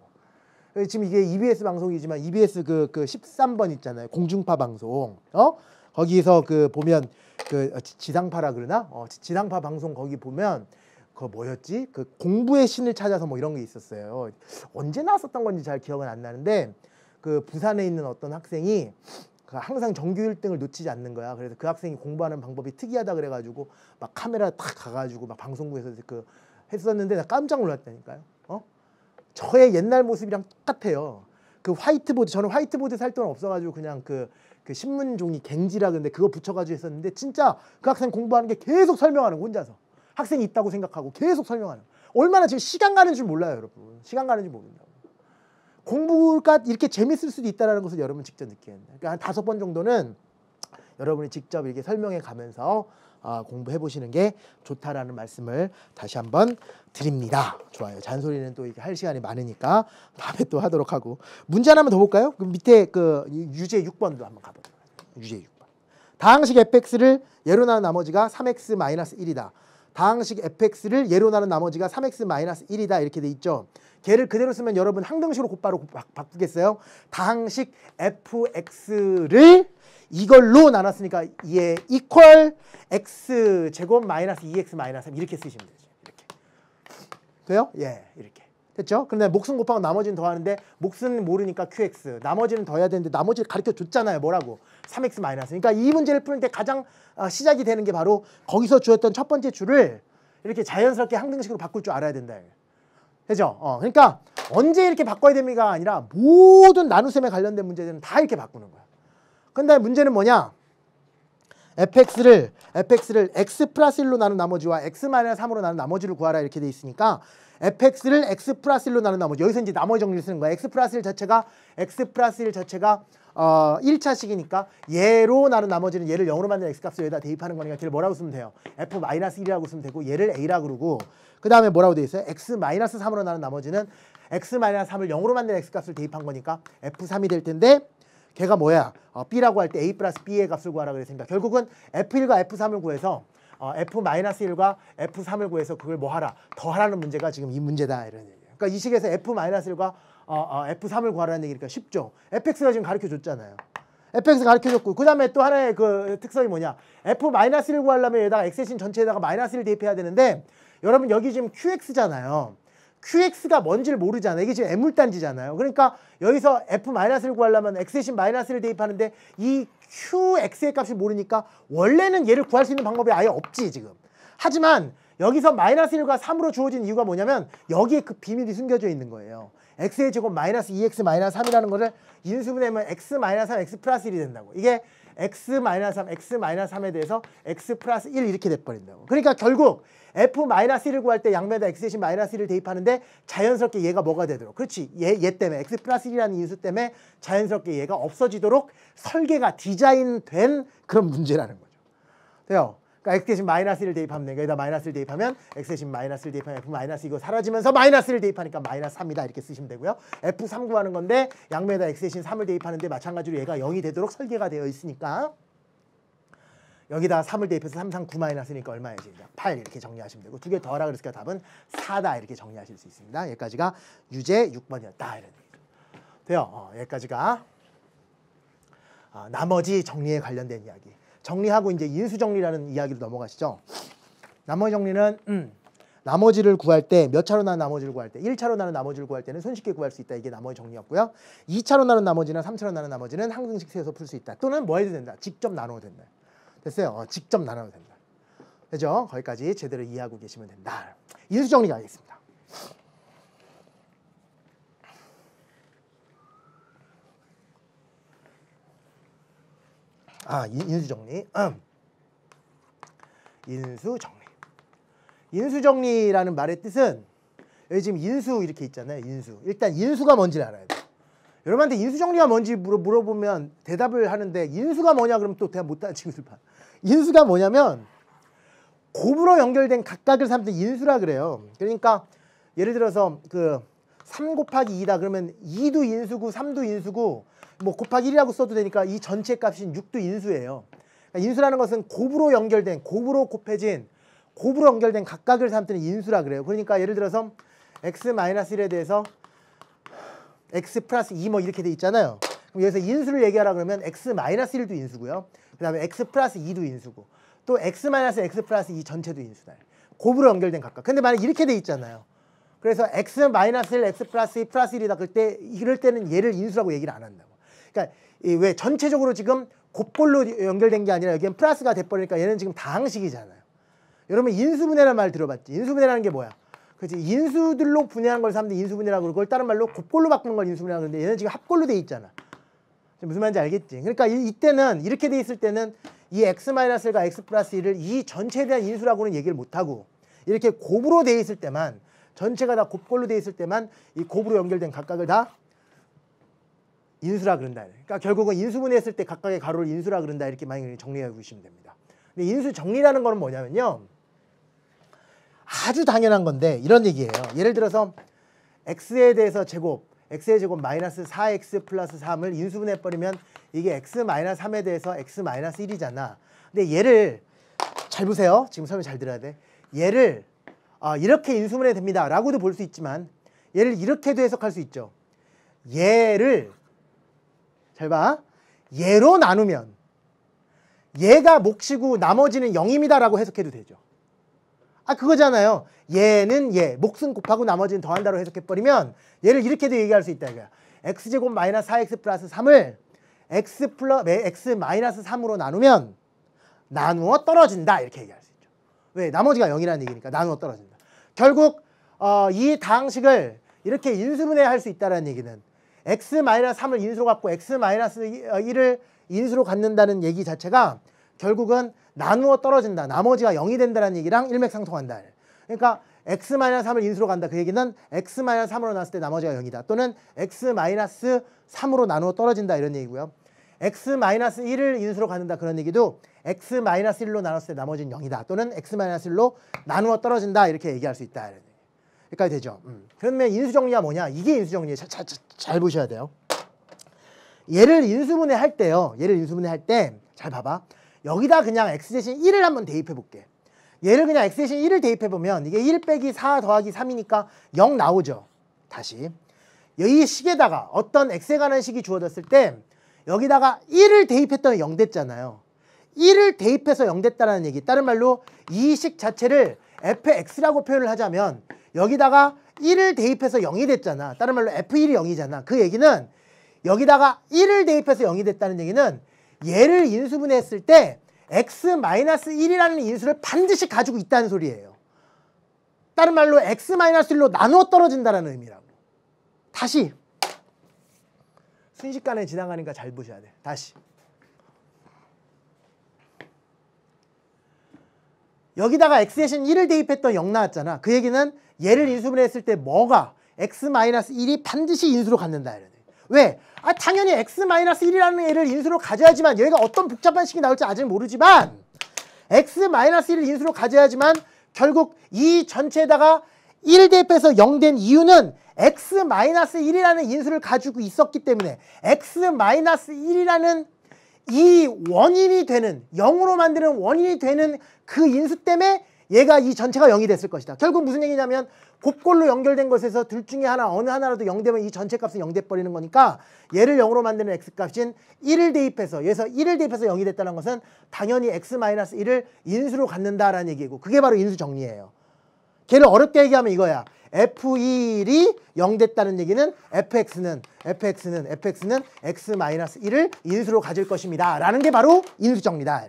지금 이게 EBS 방송이지만 EBS 그 13번 있잖아요. 공중파 방송. 거기서 보면 지상파라 그러나? 지상파 방송 거기 보면 뭐였지? 공부의 신을 찾아서 이런 게 있었어요. 언제 나왔었던 건지 잘 기억은 안 나는데 부산에 있는 어떤 학생이 항상 정규 1등을 놓치지 않는 거야. 그래서 그 학생이 공부하는 방법이 특이하다 그래가지고 막 카메라 탁 가가지고 막 방송국에서 했었는데 나 깜짝 놀랐다니까요. 저의 옛날 모습이랑 똑같아요. 화이트보드, 저는 화이트보드 살 돈 없어가지고 그냥 그 신문 종이 갱지라 근데 그거 붙여가지고 했었는데 진짜 그 학생 공부하는 게 계속 설명하는 거 혼자서. 학생이 있다고 생각하고 계속 설명하는 거. 얼마나 지금 시간 가는 줄 몰라요, 여러분. 시간 가는 줄 모른다고. 공부가 이렇게 재밌을 수도 있다는 것을 여러분 직접 느끼는. 그러니까 한 5번 정도는 여러분이 직접 이렇게 설명해 가면서 공부해 보시는 게 좋다라는 말씀을 다시 한번 드립니다. 좋아요. 잔소리는 또 이렇게 할 시간이 많으니까 다음에 또 하도록 하고 문제 하나만 더 볼까요? 그 밑에 유제 6번도 한번 가보도록 하죠. 유제 6번. 다항식 fx를 예로 나눈 나머지가 3x-1이다. 다항식 fx를 예로 나눈 나머지가 3x-1이다 이렇게 돼 있죠. 걔를 그대로 쓰면 여러분 항등식으로 곧바로 바꾸겠어요? 다항식 fx를 이걸로 나눴으니까 얘 equal x제곱 마이너스 2x 마이너스 3 이렇게 쓰시면 되죠. 이렇게. 돼요? 예, 이렇게. 됐죠? 근데 몫은 곱하고 나머지는 더하는데 몫은 모르니까 qx, 나머지는 더해야 되는데 나머지를 가르쳐 줬잖아요. 뭐라고? 3x 마이너스. 그러니까 이 문제를 푸는 때 가장 시작이 되는 게 바로 거기서 주었던 첫 번째 줄을 이렇게 자연스럽게 항등식으로 바꿀 줄 알아야 된다. 그죠? 그러니까 언제 이렇게 바꿔야 됩니까? 아니라 모든 나눗셈에 관련된 문제들은 다 이렇게 바꾸는 거야. 근데 문제는 뭐냐? fx를 x 플러스 1로 나눈 나머지와 x 마이너스 3으로 나눈 나머지를 구하라 이렇게 돼 있으니까 fx를 x 플러스 1로 나눈 나머지, 여기서 이제 나머지 정리를 쓰는 거야. x 플러스 1 자체가 1차식이니까 얘로 나눈 나머지는 얘를 0으로 만든 x값을 여기다 대입하는 거니까 걔를 뭐라고 쓰면 돼요? f 마이너스 1이라고 쓰면 되고 얘를 a라고 그러고 그 다음에 뭐라고 돼 있어요? x 마이너스 3으로 나눈 나머지는 x 마이너스 3을 0으로 만든 x값을 대입한 거니까 f3이 될 텐데 걔가 뭐야? b라고 할 때 a 플러스 b의 값을 구하라 그랬으니까 결국은 f1과 f3을 구해서 f-1과 f3을 구해서 그걸 뭐 하라? 더하라는 문제가 지금 이 문제다 이런 얘기예요. 그러니까 이 식에서 f-1과 f3을 구하라는 얘기니까 쉽죠. fx가 지금 가르쳐줬잖아요. fx 가르쳐줬고 그 다음에 또 하나의 그 특성이 뭐냐? f-1을 구하려면 여기다가 x의 신 전체에다가 마이너스를 대입해야 되는데 여러분 여기 지금 qx잖아요. qx가 뭔지를 모르잖아요. 이게 지금 애물단지잖아요. 그러니까 여기서 f-를 구하려면 x의 신 마이너스를 대입하는데 이 qx의 값을 모르니까 원래는 얘를 구할 수 있는 방법이 아예 없지 지금. 하지만 여기서 마이너스 1과 3으로 주어진 이유가 뭐냐면 여기에 그 비밀이 숨겨져 있는 거예요. x의 제곱 마이너스 2x 마이너스 3이라는 거를 인수분해하면 x 마이너스 3 x 플러스 1이 된다고. 이게 x 마이너스 3 x 마이너스 3에 대해서 x 플러스 1 이렇게 돼버린다고. 그러니까 결국 f-1을 구할 때 양면에다 x 대신 마이너스 1을 대입하는데 자연스럽게 얘가 뭐가 되도록, 그렇지, 얘 때문에 x 플러스 1이라는 인수 때문에 자연스럽게 얘가 없어지도록 설계가 디자인된 그런 문제라는 거죠. 돼요? 그러니까 x 대신 마이너스 1을 대입하면 되니까 여기다 마이너스 1을 대입하면 x 대신 마이너스 1을 대입하면 f 마이너스 이거 사라지면서 마이너스 1을 대입하니까 마이너스 3이다 이렇게 쓰시면 되고요. f3 구하는 건데 양면에다 x 대신 3을 대입하는데 마찬가지로 얘가 0이 되도록 설계가 되어 있으니까 여기다 3을 대입해서 3, 3, 9 마이너스니까 얼마야지? 8 이렇게 정리하시면 되고 두 개 더하라 그랬으니까 답은 4다 이렇게 정리하실 수 있습니다. 여기까지가 유제 6번이었다 이런 얘기죠. 돼요? 여기까지가 나머지 정리에 관련된 이야기. 정리하고 이제 인수정리라는 이야기로 넘어가시죠. 나머지 정리는 나머지를 구할 때 몇 차로 나는 나머지를 구할 때 1차로 나는 나머지를 구할 때는 손쉽게 구할 수 있다. 이게 나머지 정리였고요. 2차로 나는 나머지나 3차로 나는 나머지는 항등식 세워서 풀 수 있다. 또는 뭐 해도 된다. 직접 나눠도 된다. 됐어요? 직접 나눠도 된다. 그죠? 거기까지 제대로 이해하고 계시면 된다. 인수정리 가겠습니다. 인수정리. 인수정리. 인수정리라는 말의 뜻은 여기 지금 인수 이렇게 있잖아요. 인수. 일단 인수가 뭔지를 알아야 돼요. 여러분한테 인수정리가 뭔지 물어보면 대답을 하는데 인수가 뭐냐 그러면 또 대답 못하는 친구들 봐. 인수가 뭐냐면 곱으로 연결된 각각을 삼는 인수라 그래요. 그러니까 예를 들어서 그 3 곱하기 2다 그러면 2도 인수고 3도 인수고 뭐 곱하기 1이라고 써도 되니까 이 전체 값인 6도 인수예요. 그러니까 인수라는 것은 곱으로 연결된, 곱으로 곱해진, 곱으로 연결된 각각을 삼는 인수라 그래요. 그러니까 예를 들어서 x-1에 대해서 x 플러스 2 뭐 이렇게 돼 있잖아요. 그럼 여기서 인수를 얘기하라 그러면 x-1도 인수고요. 그 다음에 x 플러스 2도 인수고 또 x-x 플러스 2 전체도 인수다. 곱으로 연결된 각각. 근데 만약 이렇게 돼 있잖아요. 그래서 x-1, x 플러스 2 플러스 1이다. 이럴 때는 얘를 인수라고 얘기를 안 한다고. 그러니까 왜 전체적으로 지금 곱꼴로 연결된 게 아니라 여기는 플러스가 돼버리니까 얘는 지금 다항식이잖아요. 여러분 인수분해라는 말 들어봤지? 인수분해라는 게 뭐야? 그렇지? 인수들로 분해한 걸 사람들이 인수분해라고 그러고 그걸 다른 말로 곱꼴로 바꾸는 걸 인수분해라고 그러는데 얘는 지금 합꼴로 돼 있잖아. 무슨 말인지 알겠지? 그러니까 이때는 이렇게 돼 있을 때는 이 x-1과 x 플러스 1을 이 전체에 대한 인수라고는 얘기를 못하고 이렇게 곱으로 돼 있을 때만 전체가 다 곱꼴로 돼 있을 때만 이 곱으로 연결된 각각을 다 인수라 그런다. 그러니까 결국은 인수분해했을 때 각각의 가로를 인수라 그런다. 이렇게 많이 정리해 보시면 됩니다. 근데 인수 정리라는 거는 뭐냐면요. 아주 당연한 건데 이런 얘기예요. 예를 들어서 x에 대해서 제곱, x의 제곱 마이너스 4x 플러스 3을 인수분해해버리면 이게 x-3에 대해서 x-1이잖아. 근데 얘를 잘 보세요. 지금 설명 잘 들어야 돼. 얘를 이렇게 인수분해 됩니다. 라고도 볼 수 있지만 얘를 이렇게도 해석할 수 있죠. 얘를 잘 봐. 얘로 나누면 얘가 몫이고 나머지는 0입니다. 라고 해석해도 되죠. 그거잖아요. 얘는 얘, 몫은 곱하고 나머지는 더한다로 해석해버리면 얘를 이렇게도 얘기할 수 있다. 이거야. x제곱 마이너스 4x 플러스 3을 x 마이너스 3으로 나누면 나누어 떨어진다. 이렇게 얘기할 수 있죠. 왜? 나머지가 0이라는 얘기니까 나누어 떨어진다. 결국 이 다항식을 이렇게 인수분해할 수 있다는 얘기는 x-3을 인수로 갖고 x-1을 인수로 갖는다는 얘기 자체가 결국은 나누어 떨어진다. 나머지가 0이 된다는 얘기랑 일맥상통한다. 그러니까 x-3을 인수로 간다. 그 얘기는 x-3으로 나눴을 때 나머지가 0이다. 또는 x-3으로 나누어 떨어진다. 이런 얘기고요. x-1을 인수로 갖는다. 그런 얘기도 x-1로 나눴을 때 나머지는 0이다. 또는 x-1로 나누어 떨어진다. 이렇게 얘기할 수 있다. 이런 얘기. 여기까지 되죠. 그러면 인수정리가 뭐냐? 이게 인수정리예요. 잘 보셔야 돼요. 얘를 인수분해 할 때요. 얘를 인수분해 할 때 잘 봐봐. 여기다 그냥 x 대신 1을 한번 대입해 볼게. 얘를 그냥 x 대신 1을 대입해 보면 이게 1 빼기 4 더하기 3이니까 0 나오죠. 다시. 이 식에다가 어떤 x에 관한 식이 주어졌을 때 여기다가 1을 대입했더니 0 됐잖아요. 1을 대입해서 0 됐다는 얘기. 다른 말로 이 식 자체를 fx라고 표현을 하자면 여기다가 1을 대입해서 0이 됐잖아. 다른 말로 f1이 0이잖아. 그 얘기는 여기다가 1을 대입해서 0이 됐다는 얘기는 얘를 인수분해했을 때 x-1이라는 인수를 반드시 가지고 있다는 소리예요. 다른 말로 x-1로 나누어 떨어진다는 의미라고. 다시. 순식간에 지나가니까 잘 보셔야 돼. 다시. 여기다가 x 대신 1을 대입했던 0 나왔잖아. 그 얘기는 얘를 인수분해했을 때 뭐가 x-1이 반드시 인수로 갖는다. 왜? 당연히 x-1이라는 애를 인수로 가져야지만 얘가 어떤 복잡한 식이 나올지 아직 모르지만 x-1을 인수로 가져야지만 결국 이 전체에다가 1 대입해서 0 된 이유는 x-1이라는 인수를 가지고 있었기 때문에 x-1이라는 이 원인이 되는 0으로 만드는 원인이 되는 그 인수 때문에 얘가 이 전체가 0이 됐을 것이다. 결국 무슨 얘기냐면 곱골로 연결된 것에서 둘 중에 하나 어느 하나라도 0 되면 이 전체 값은 0 돼버리는 거니까 얘를 0으로 만드는 x값인 1을 대입해서 여기서 1을 대입해서 0이 됐다는 것은 당연히 x-1을 인수로 갖는다라는 얘기고 그게 바로 인수 정리예요. 걔를 어렵게 얘기하면 이거야. f1이 0 됐다는 얘기는 fx는 x-1을 인수로 가질 것입니다. 라는 게 바로 인수 정리다.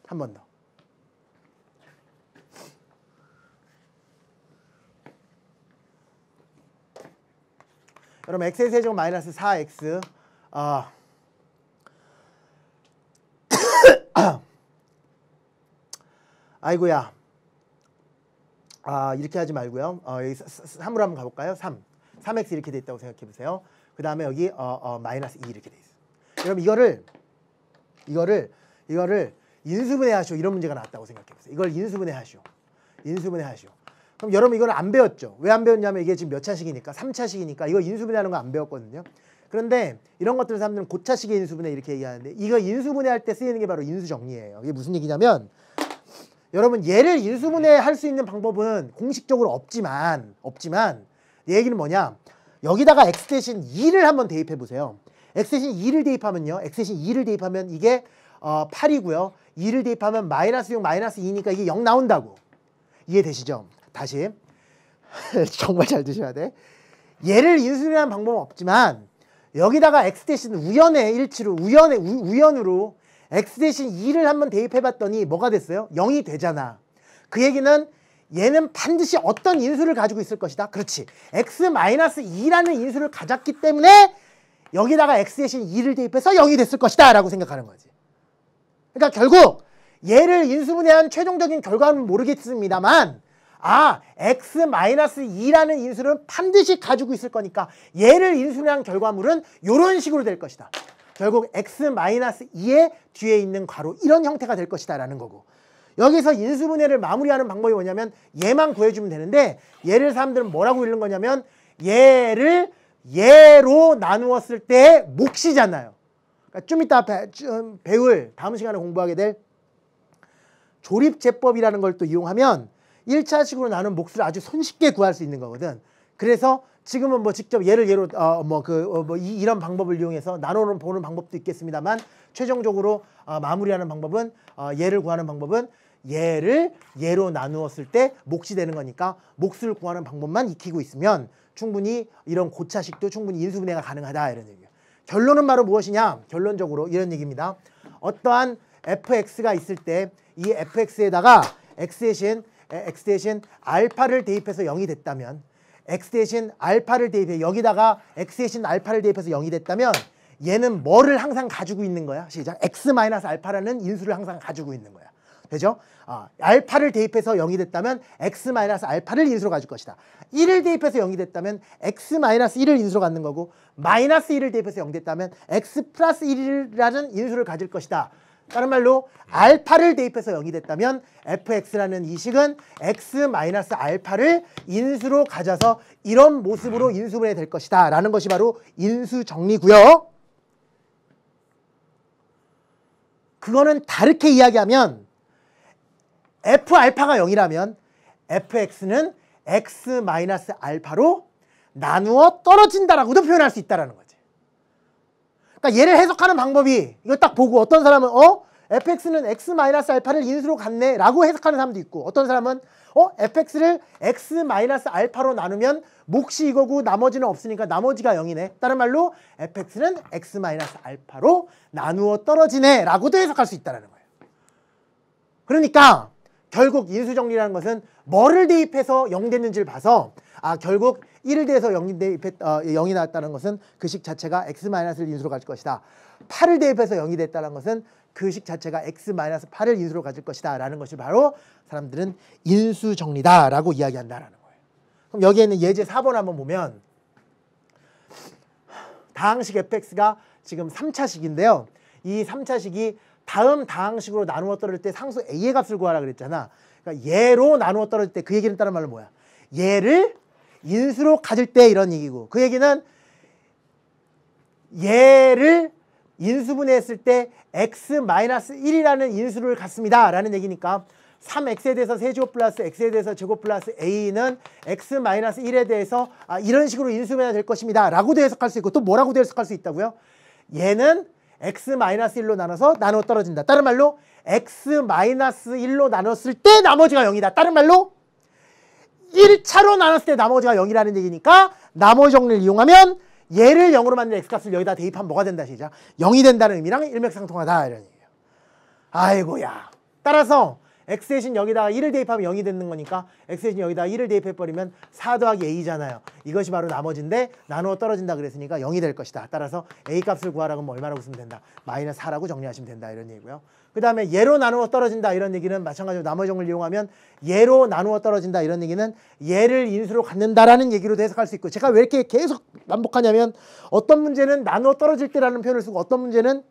한 번 더. 그럼 x의 세제곱 마이너스 4x 아이고야 이렇게 하지 말고요. 여기 3으로 한번 가볼까요? 3x 이렇게 돼 있다고 생각해 보세요. 그 다음에 여기 마이너스 2 이렇게 돼 있어요. 그럼 이거를 인수분해 하시오. 이런 문제가 나왔다고 생각해 보세요. 이걸 인수분해 하시오. 그럼 여러분 이걸 안 배웠죠? 왜 안 배웠냐면 이게 지금 몇 차식이니까 3차식이니까 이거 인수분해하는 거 안 배웠거든요. 그런데 이런 것들을 사람들은 고차식의 인수분해 이렇게 얘기하는데 이거 인수분해할 때 쓰이는 게 바로 인수정리예요. 이게 무슨 얘기냐면 여러분 얘를 인수분해할 수 있는 방법은 공식적으로 없지만 얘기는 뭐냐? 여기다가 x 대신 2를 한번 대입해 보세요. x 대신 2를 대입하면요. x 대신 2를 대입하면 이게 8이고요. 2를 대입하면 마이너스 6 마이너스 2니까 이게 0 나온다고. 이해되시죠? 다시 정말 잘 드셔야 돼. 얘를 인수분해하는 방법은 없지만 여기다가 x 대신 우연의 일치로 우연으로 x 대신 2를 한번 대입해 봤더니 뭐가 됐어요? 0이 되잖아. 그 얘기는 얘는 반드시 어떤 인수를 가지고 있을 것이다. 그렇지. x-2라는 인수를 가졌기 때문에 여기다가 x 대신 2를 대입해서 0이 됐을 것이다 라고 생각하는 거지. 그러니까 결국 얘를 인수분해한 최종적인 결과는 모르겠습니다만 x-2라는 인수는 반드시 가지고 있을 거니까 얘를 인수분해한 결과물은 이런 식으로 될 것이다. 결국 x-2의 뒤에 있는 괄호 이런 형태가 될 것이다 라는 거고 여기서 인수분해를 마무리하는 방법이 뭐냐면 얘만 구해주면 되는데 얘를 사람들은 뭐라고 읽는 거냐면 얘를 얘로 나누었을 때 몫이잖아요. 그러니까 좀 이따 배울 다음 시간에 공부하게 될 조립제법이라는 걸 또 이용하면 1차식으로 나눈 몫을 아주 손쉽게 구할 수 있는 거거든. 그래서 지금은 뭐 직접 얘를 예로 이런 방법을 이용해서 나눠 보는 방법도 있겠습니다만 최종적으로 마무리하는 방법은 얘를 구하는 방법은 얘를 얘로 나누었을 때 몫이 되는 거니까 몫을 구하는 방법만 익히고 있으면 충분히 이런 고차식도 충분히 인수분해가 가능하다 이런 얘기예요. 결론은 바로 무엇이냐? 결론적으로 이런 얘기입니다. 어떠한 fx가 있을 때 이 fx에다가 x 대신 알파를 대입해서 0이 됐다면 x 대신 알파를 대입해 여기다가 x 대신 알파를 대입해서 0이 됐다면 얘는 뭐를 항상 가지고 있는 거야? 시작. x-알파라는 인수를 항상 가지고 있는 거야. 되죠? 알파를 대입해서 0이 됐다면 x-알파를 인수로 가질 것이다. 1을 대입해서 0이 됐다면 x-1을 인수로 갖는 거고 마이너스 1을 대입해서 0 됐다면 x 플러스 1이라는 인수를 가질 것이다. 다른 말로 알파를 대입해서 0이 됐다면 fx라는 이 식은 x-알파를 인수로 가져서 이런 모습으로 인수분해 될 것이다 라는 것이 바로 인수정리고요. 그거는 다르게 이야기하면 f알파가 0이라면 fx는 x-알파로 나누어 떨어진다라고도 표현할 수 있다는 거지. 그러니까 얘를 해석하는 방법이 이거 딱 보고 어떤 사람은 fx는 x-알파를 인수로 갖네 라고 해석하는 사람도 있고 어떤 사람은 fx를 x-알파로 나누면 몫이 이거고 나머지는 없으니까 나머지가 0이네. 다른 말로 fx는 x-알파로 나누어 떨어지네 라고도 해석할 수 있다는 거예요. 그러니까 결국 인수정리라는 것은 뭐를 대입해서 0 됐는지를 봐서 결국 1을 대해서 0이 나왔다는 것은 그 식 자체가 x-를 인수로 가질 것이다. 8을 대입해서 0이 됐다는 것은 그 식 자체가 x-8을 인수로 가질 것이다 라는 것이 바로 사람들은 인수정리다 라고 이야기한다라는 거예요. 그럼 여기에 있는 예제 4번 한번 보면 다항식 fx가 지금 3차식인데요. 이 3차식이 다음 다항식으로 나누어 떨어질 때 상수 a의 값을 구하라 그랬잖아. 그러니까 얘로 나누어 떨어질 때 그 얘기는 다른 말로 뭐야? 얘를 인수로 가질 때 이런 얘기고 그 얘기는 얘를 인수분해했을 때 x-1이라는 인수를 갖습니다 라는 얘기니까 3x에 대해서 세제곱 플러스 x에 대해서 제곱 플러스 a는 x-1에 대해서 이런 식으로 인수분해가 될 것입니다 라고도 해석할 수 있고, 또 뭐라고도 해석할 수 있다고요? 얘는 x-1로 나눠 떨어진다. 다른 말로 x-1로 나눴을 때 나머지가 0이다. 다른 말로 1차로 나눴을 때 나머지가 0이라는 얘기니까 나머지 정리를 이용하면 얘를 0으로 만든 x값을 여기다 대입하면 뭐가 된다 시작. 0이 된다는 의미랑 일맥상통하다 이런 얘기예요. 아이고야. 따라서 x 대신 여기다가 1을 대입하면 0이 되는 거니까 x 대신 여기다가 1을 대입해버리면 4 더하기 a잖아요. 이것이 바로 나머지인데 나누어 떨어진다 그랬으니까 0이 될 것이다. 따라서 a 값을 구하라고 하면 얼마라고 쓰면 된다. 마이너스 4라고 정리하시면 된다 이런 얘기고요. 그 다음에 얘로 나누어 떨어진다 이런 얘기는 마찬가지로 나머지 정리를 이용하면 얘로 나누어 떨어진다 이런 얘기는 얘를 인수로 갖는다라는 얘기로도 해석할 수 있고, 제가 왜 이렇게 계속 반복하냐면 어떤 문제는 나누어 떨어질 때라는 표현을 쓰고 어떤 문제는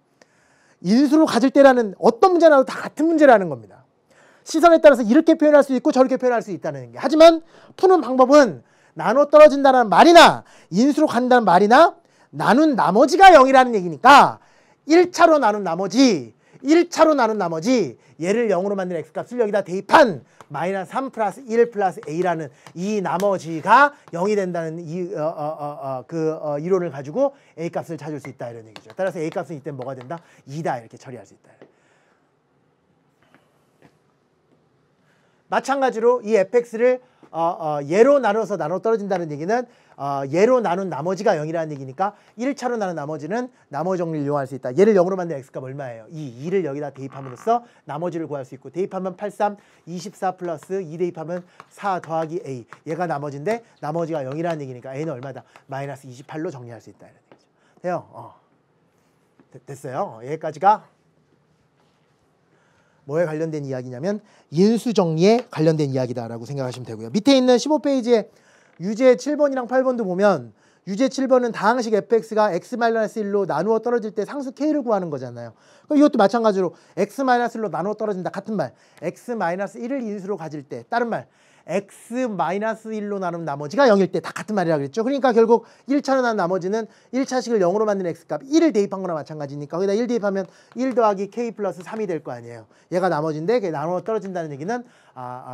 인수로 가질 때라는, 어떤 문제나도 다 같은 문제라는 겁니다. 시선에 따라서 이렇게 표현할 수 있고 저렇게 표현할 수 있다는 게. 하지만 푸는 방법은 나눠 떨어진다는 말이나 인수로 간다는 말이나 나눈 나머지가 0이라는 얘기니까 1차로 나눈 나머지 얘를 0으로 만든 x값을 여기다 대입한 마이너스 3 플러스 1 플러스 a라는 이 나머지가 0이 된다는 이론을 가지고 a값을 찾을 수 있다 이런 얘기죠. 따라서 a값은 이때 뭐가 된다? 2다 이렇게 처리할 수 있다. 마찬가지로 이 fx를 얘로 나눠서 나눠 떨어진다는 얘기는 얘로 나눈 나머지가 0이라는 얘기니까 1차로 나눈 나머지는 나머지 정리를 이용할 수 있다. 얘를 0으로 만든 x값 얼마예요? 이 2를 여기다 대입함으로써 나머지를 구할 수 있고, 대입하면 83, 24 플러스 2 대입하면 4 더하기 a. 얘가 나머지인데 나머지가 0이라는 얘기니까 a는 얼마다? 마이너스 28로 정리할 수 있다 이런 얘기죠. 돼요? 됐어요. 여기까지가 뭐에 관련된 이야기냐면 인수정리에 관련된 이야기다라고 생각하시면 되고요. 밑에 있는 15페이지에 유제 7번이랑 8번도 보면 유제 7번은 다항식 fx가 x-1로 나누어 떨어질 때 상수 k를 구하는 거잖아요. 그럼 이것도 마찬가지로 x-1로 나누어 떨어진다. 같은 말. x-1을 인수로 가질 때, 다른 말 x-1로 나누면 나머지가 0일 때 다 같은 말이라 그랬죠. 그러니까 결국 1차로 나눈 나머지는 1차식을 0으로 만드는 x값 1을 대입한 거나 마찬가지니까 거기다 1 대입하면 1 더하기 k 플러스 3이 될 거 아니에요. 얘가 나머지인데 그게 나누어 떨어진다는 얘기는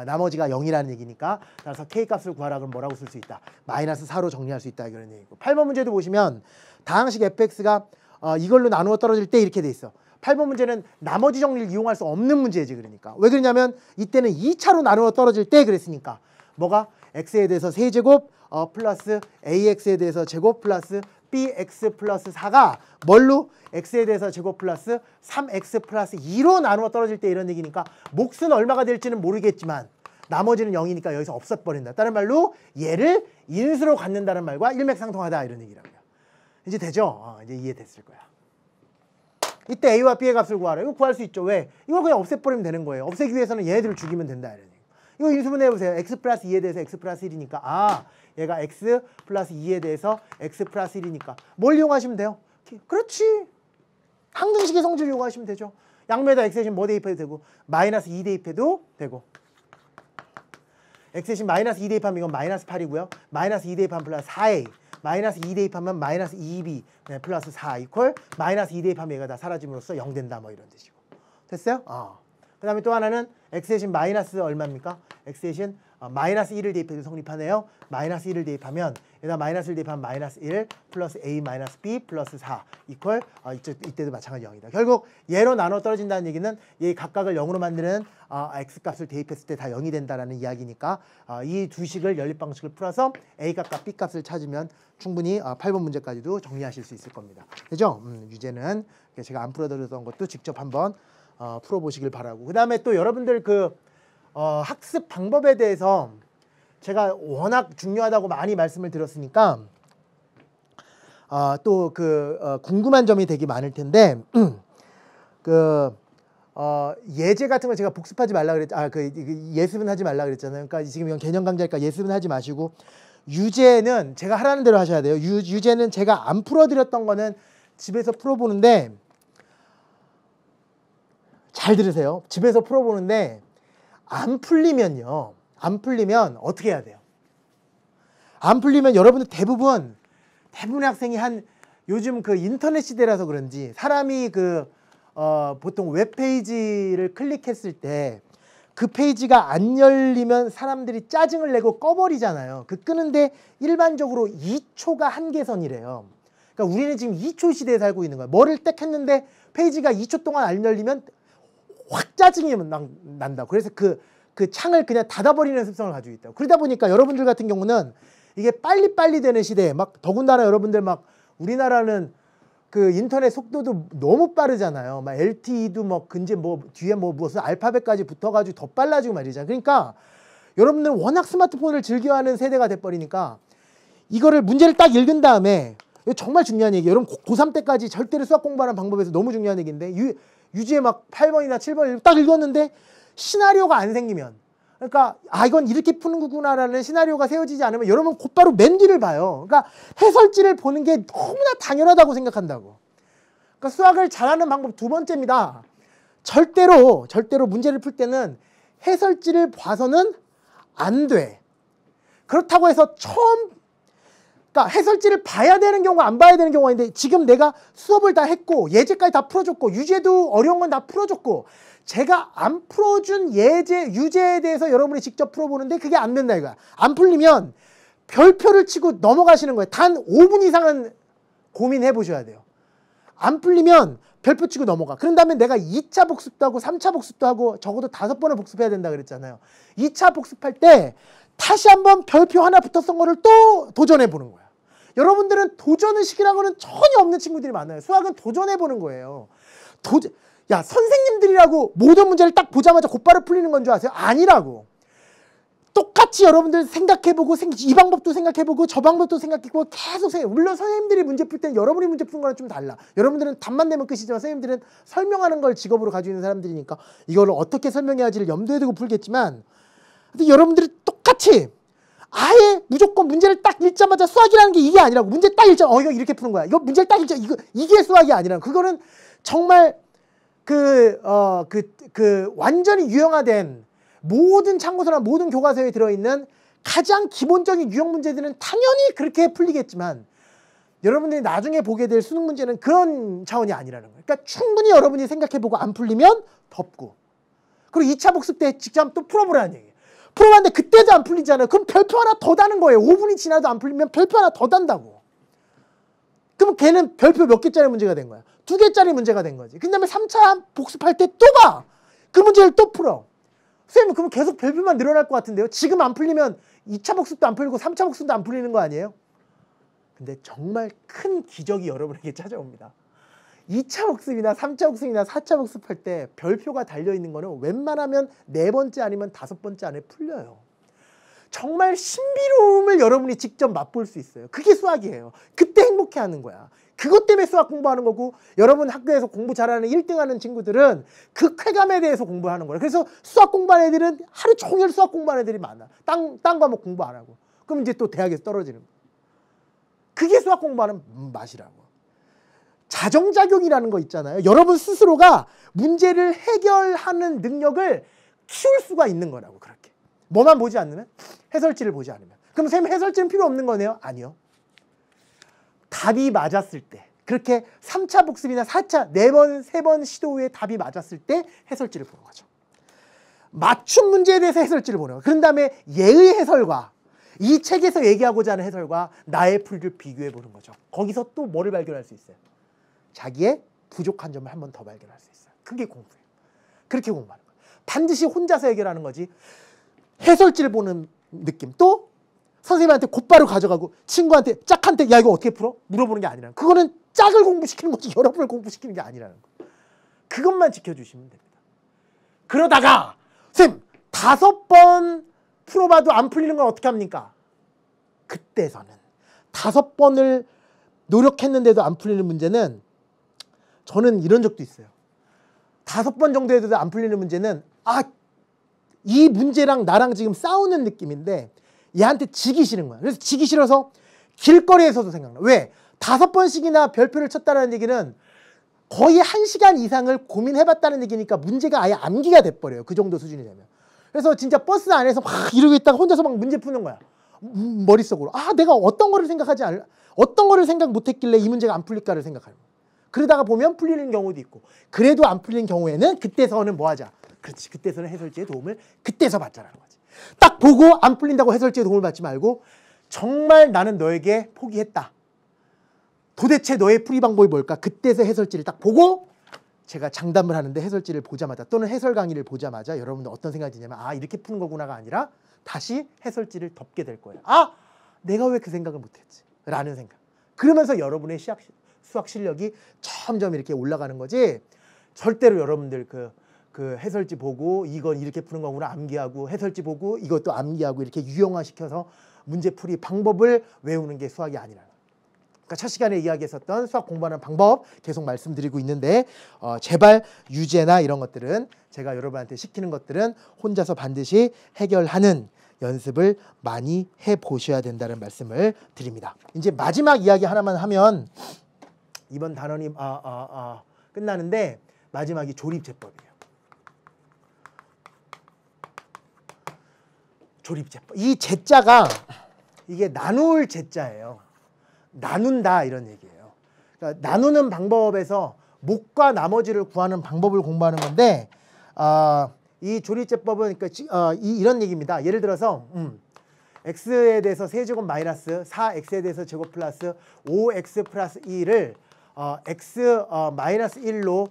나머지가 0이라는 얘기니까, 따라서 k 값을 구하라 그러면 뭐라고 쓸 수 있다? 마이너스 4로 정리할 수 있다 이런 얘기고, 8번 문제도 보시면 다항식 fx가 이걸로 나누어 떨어질 때 이렇게 돼 있어. 8번 문제는 나머지 정리를 이용할 수 없는 문제지. 그러니까 왜 그러냐면 이때는 2차로 나누어 떨어질 때 그랬으니까 뭐가 x에 대해서 세제곱 플러스 ax에 대해서 제곱 플러스 bx 플러스 4가 뭘로? x에 대해서 제곱 플러스 3x 플러스 2로 나누어 떨어질 때 이런 얘기니까 몫은 얼마가 될지는 모르겠지만 나머지는 0이니까 여기서 없어버린다. 다른 말로 얘를 인수로 갖는다는 말과 일맥상통하다 이런 얘기라고요. 이제 되죠? 이제 이해됐을 거야. 이때 a와 b의 값을 구하라. 이거 구할 수 있죠. 왜? 이걸 그냥 없애버리면 되는 거예요. 없애기 위해서는 얘네들을 죽이면 된다 이런 얘기. 이거 인수분해 해보세요. x 플러스 2에 대해서 x 플러스 1이니까 얘가 x 플러스 2에 대해서 x 플러스 1이니까 뭘 이용하시면 돼요? 그렇지. 항등식의 성질을 이용하시면 되죠. 양면에다 x 대신 뭐 대입해도 되고 마이너스 2 대입해도 되고, x 대신 마이너스 2 대입하면 이건 마이너스 8이고요. 마이너스 2 대입하면 플러스 4a, 마이너스 2 대입하면 마이너스 2b 플러스 4 이퀄 마이너스 2 대입하면 얘가 다 사라짐으로써 0 된다 뭐 이런 뜻이고. 됐어요? 그 다음에 또 하나는 x 대신 마이너스 얼마입니까? x 대신 마이너스 1을 대입해도 성립하네요. 마이너스 1을 대입하면 여기다 마이너스를 대입하면 마이너스 1 플러스 a 마이너스 b 플러스 4 이퀄 이때도 마찬가지 0이다. 결국 얘로 나눠 떨어진다는 얘기는 얘 각각을 0으로 만드는 x값을 대입했을 때 다 0이 된다라는 이야기니까 이 두 식을 연립 방식을 풀어서 a값과 b값을 찾으면 충분히 8번 문제까지도 정리하실 수 있을 겁니다. 그죠? 유제는 제가 안 풀어드렸던 것도 직접 한번 풀어보시길 바라고, 그 다음에 또 여러분들 학습 방법에 대해서 제가 워낙 중요하다고 많이 말씀을 드렸으니까 또 궁금한 점이 되게 많을 텐데 예제 같은 거 제가 복습하지 말라 예습은 하지 말라 그랬잖아요. 그러니까 지금 이건 개념 강좌니까 예습은 하지 마시고 유제는 제가 하라는 대로 하셔야 돼요. 유제는 제가 안 풀어드렸던 거는 집에서 풀어보는데 잘 들으세요. 집에서 풀어보는데 안 풀리면 어떻게 해야 돼요? 안 풀리면 여러분들 대부분의 학생이 요즘 인터넷 시대라서 그런지 사람이 보통 웹페이지를 클릭했을 때 그 페이지가 안 열리면 사람들이 짜증을 내고 꺼버리잖아요. 그 끄는데 일반적으로 2초가 한계선이래요. 그러니까 우리는 지금 2초 시대에 살고 있는 거야. 뭐를 딱 했는데 페이지가 2초 동안 안 열리면 확 짜증이 난다고. 그래서 그 창을 그냥 닫아버리는 습성을 가지고 있다고. 그러다 보니까 여러분들 같은 경우는 이게 빨리빨리 되는 시대에 막 더군다나 여러분들 막 우리나라는 그 인터넷 속도도 너무 빠르잖아요. 막 LTE도 뭐 근제 뭐 뒤에 뭐 무슨 알파벳까지 붙어가지고 더 빨라지고 말이죠. 그러니까 여러분들 워낙 스마트폰을 즐겨하는 세대가 돼버리니까 이거를 문제를 딱 읽은 다음에 이거 정말 중요한 얘기예요. 여러분 고3 때까지 절대로 수학 공부하는 방법에서 너무 중요한 얘기인데 유지에 막 8번이나 7번 딱 읽었는데 시나리오가 안 생기면 그러니까 이건 이렇게 푸는 거구나라는 시나리오가 세워지지 않으면 여러분 곧바로 맨 뒤를 봐요. 그러니까 해설지를 보는 게 너무나 당연하다고 생각한다고. 그러니까 수학을 잘하는 방법 두 번째입니다. 절대로 문제를 풀 때는 해설지를 봐서는 안 돼. 그렇다고 해서 그러니까 해설지를 봐야 되는 경우가 안 봐야 되는 경우가 있는데 지금 내가 수업을 다 했고 예제까지 다 풀어줬고 유제도 어려운 건 다 풀어줬고 제가 안 풀어준 유제에 대해서 여러분이 직접 풀어보는데 그게 안 된다 이거야. 안 풀리면 별표를 치고 넘어가시는 거예요. 단 5분 이상은 고민해 보셔야 돼요. 안 풀리면 별표 치고 넘어가. 그런 다음에 내가 2차 복습도 하고 3차 복습도 하고 적어도 5번을 복습해야 된다 그랬잖아요. 2차 복습할 때 다시 한번 별표 하나 붙었던 거를 또 도전해 보는 거야. 여러분들은 도전의식이라고는 전혀 없는 친구들이 많아요. 수학은 도전해 보는 거예요. 선생님들이라고 모든 문제를 딱 보자마자 곧바로 풀리는 건 줄 아세요? 아니라고. 똑같이 여러분들 생각해보고 이 방법도 생각해보고 저 방법도 생각해보고 계속 물론 선생님들이 문제 풀 때는 여러분이 문제 푸는 거랑 좀 달라. 여러분들은 답만 내면 끝이지만 선생님들은 설명하는 걸 직업으로 가지고 있는 사람들이니까 이걸 어떻게 설명해야지를 염두에 두고 풀겠지만 근데 여러분들이 똑같이 아예 무조건 문제를 딱 읽자마자 수학이라는 게 이게 아니라고. 문제 딱 읽자 이거 이렇게 푸는 거야. 이거 문제를 딱 읽자 이게 수학이 아니라고. 그거는 정말 완전히 유형화된 모든 참고서나 모든 교과서에 들어있는 가장 기본적인 유형 문제들은 당연히 그렇게 풀리겠지만 여러분들이 나중에 보게 될 수능 문제는 그런 차원이 아니라는 거예요. 그러니까 충분히 여러분이 생각해보고 안 풀리면 덮고 그리고 2차 복습 때 직접 또 풀어보라는 얘기예요. 풀어봤는데 그때도 안 풀리잖아요. 그럼 별표 하나 더 다는 거예요. 5분이 지나도 안 풀리면 별표 하나 더 단다고. 그럼 걔는 별표 몇 개짜리 문제가 된 거야. 2개짜리 문제가 된 거지. 그 다음에 3차 복습할 때 또 봐. 그 문제를 또 풀어. 선생님 그럼 계속 별표만 늘어날 것 같은데요. 지금 안 풀리면 2차 복습도 안 풀리고 3차 복습도 안 풀리는 거 아니에요? 근데 정말 큰 기적이 여러분에게 찾아옵니다. 2차 복습이나 3차 복습이나 4차 복습할 때 별표가 달려있는 거는 웬만하면 4번째 아니면 5번째 안에 풀려요. 정말 신비로움을 여러분이 직접 맛볼 수 있어요. 그게 수학이에요. 그때 행복해하는 거야. 그것 때문에 수학 공부하는 거고 여러분 학교에서 공부 잘하는 1등하는 친구들은 그 쾌감에 대해서 공부하는 거예요. 그래서 수학 공부하는 애들은 하루 종일 수학 공부하는 애들이 많아. 딴 과목 공부 안 하고. 그럼 이제 또 대학에서 떨어지는 거야. 그게 수학 공부하는 맛이라고. 자정작용이라는 거 있잖아요. 여러분 스스로가 문제를 해결하는 능력을 키울 수가 있는 거라고. 그렇게. 뭐만 보지 않으면? 해설지를 보지 않으면. 그럼 선생님 해설지는 필요 없는 거네요? 아니요. 답이 맞았을 때 그렇게 3차 복습이나 4차 4번, 3번 시도 후에 답이 맞았을 때 해설지를 보는 거죠. 맞춤 문제에 대해서 해설지를 보는 거예요. 그런 다음에 얘의 해설과 이 책에서 얘기하고자 하는 해설과 나의 풀이를 비교해 보는 거죠. 거기서 또 뭐를 발견할 수 있어요? 자기의 부족한 점을 한 번 더 발견할 수 있어요. 그게 공부예요. 그렇게 공부하는 거예요. 반드시 혼자서 해결하는 거지. 해설지를 보는 느낌. 또 선생님한테 곧바로 가져가고 친구한테 짝한테 야 이거 어떻게 풀어? 물어보는 게 아니라는 거예요. 그거는 짝을 공부시키는 거지 여러분을 공부시키는 게 아니라는 거예요. 그것만 지켜주시면 됩니다. 그러다가 선생님 5번 풀어봐도 안 풀리는 건 어떻게 합니까? 그때서는 5번을 노력했는데도 안 풀리는 문제는 저는 이런 적도 있어요. 5번 정도 해도 안 풀리는 문제는 이 문제랑 나랑 지금 싸우는 느낌인데 얘한테 지기 싫은 거야. 그래서 지기 싫어서 길거리에서도 생각나. 왜? 5번씩이나 별표를 쳤다는 얘기는 거의 1시간 이상을 고민해봤다는 얘기니까 문제가 아예 암기가 돼버려요. 그 정도 수준이 되면. 그래서 진짜 버스 안에서 막 이러고 있다가 혼자서 막 문제 푸는 거야. 머릿속으로. 내가 어떤 거를 생각 못했길래 이 문제가 안 풀릴까를 생각하는 거야. 그러다가 보면 풀리는 경우도 있고 그래도 안 풀리는 경우에는 그때서는 뭐 하자. 그렇지. 그때서는 해설지의 도움을 그때서 받자라는 거지. 딱 보고 안 풀린다고 해설지의 도움을 받지 말고 정말 나는 너에게 포기했다. 도대체 너의 풀이 방법이 뭘까? 그때서 해설지를 딱 보고 제가 장담을 하는데 해설지를 보자마자 또는 해설 강의를 보자마자 여러분들 어떤 생각이 드냐면 아 이렇게 푸는 거구나가 아니라 다시 해설지를 덮게 될 거예요. 아 내가 왜 그 생각을 못했지? 라는 생각. 그러면서 여러분의 수학 실력이 점점 이렇게 올라가는 거지. 절대로 여러분들 그 해설지 보고 이건 이렇게 푸는 거구나 암기하고 해설지 보고 이것도 암기하고 이렇게 유형화시켜서 문제풀이 방법을 외우는 게 수학이 아니라. 그러니까 첫 시간에 이야기했었던 수학 공부하는 방법 계속 말씀드리고 있는데 제발 유제나 이런 것들은 제가 여러분한테 시키는 것들은 혼자서 반드시 해결하는 연습을 많이 해보셔야 된다는 말씀을 드립니다. 이제 마지막 이야기 하나만 하면 이번 단원이 끝나는데 마지막이 조립제법이에요. 조립제법. 이 제자가 이게 나눌 제자예요. 나눈다 이런 얘기예요. 그러니까 나누는 방법에서 목과 나머지를 구하는 방법을 공부하는 건데 이 조립제법은 그러니까 이런 얘기입니다. 예를 들어서 x에 대해서 세제곱 마이너스 4x에 대해서 제곱 플러스 5x 플러스 2를 x 마이너스 1로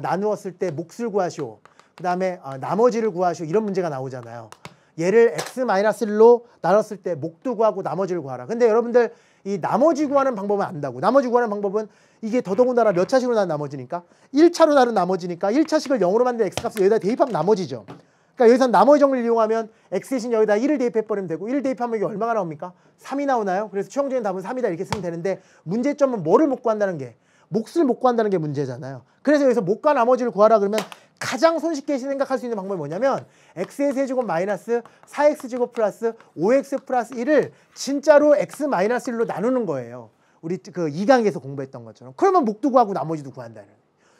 나누었을 때 몫을 구하시오. 그 다음에 나머지를 구하시오. 이런 문제가 나오잖아요. 얘를 x 마이너스 1로 나눴을 때 목도 구하고 나머지를 구하라. 근데 여러분들 이 나머지 구하는 방법은 안다고. 나머지 구하는 방법은 이게 더더군다나 몇 차식으로 나눈 나머지니까 1차로 나눈 나머지니까 1차식을 0으로 만든 x값을 여기다 대입하면 나머지죠. 그러니까 여기서 나머지 정리를 이용하면 x 대신 여기다 1을 대입해버리면 되고 1을 대입하면 이게 얼마가 나옵니까? 3이 나오나요? 그래서 최종적인 답은 3이다 이렇게 쓰면 되는데 문제점은 뭐를 못 구한다는 게 몫을 못 구한다는 게 문제잖아요. 그래서 여기서 목과 나머지를 구하라 그러면 가장 손쉽게 생각할 수 있는 방법이 뭐냐면 x의 세제곱 마이너스 4x제곱 플러스 5x 플러스 1을 진짜로 x 마이너스 1로 나누는 거예요. 우리 그 2강에서 공부했던 것처럼. 그러면 목도 구하고 나머지도 구한다는.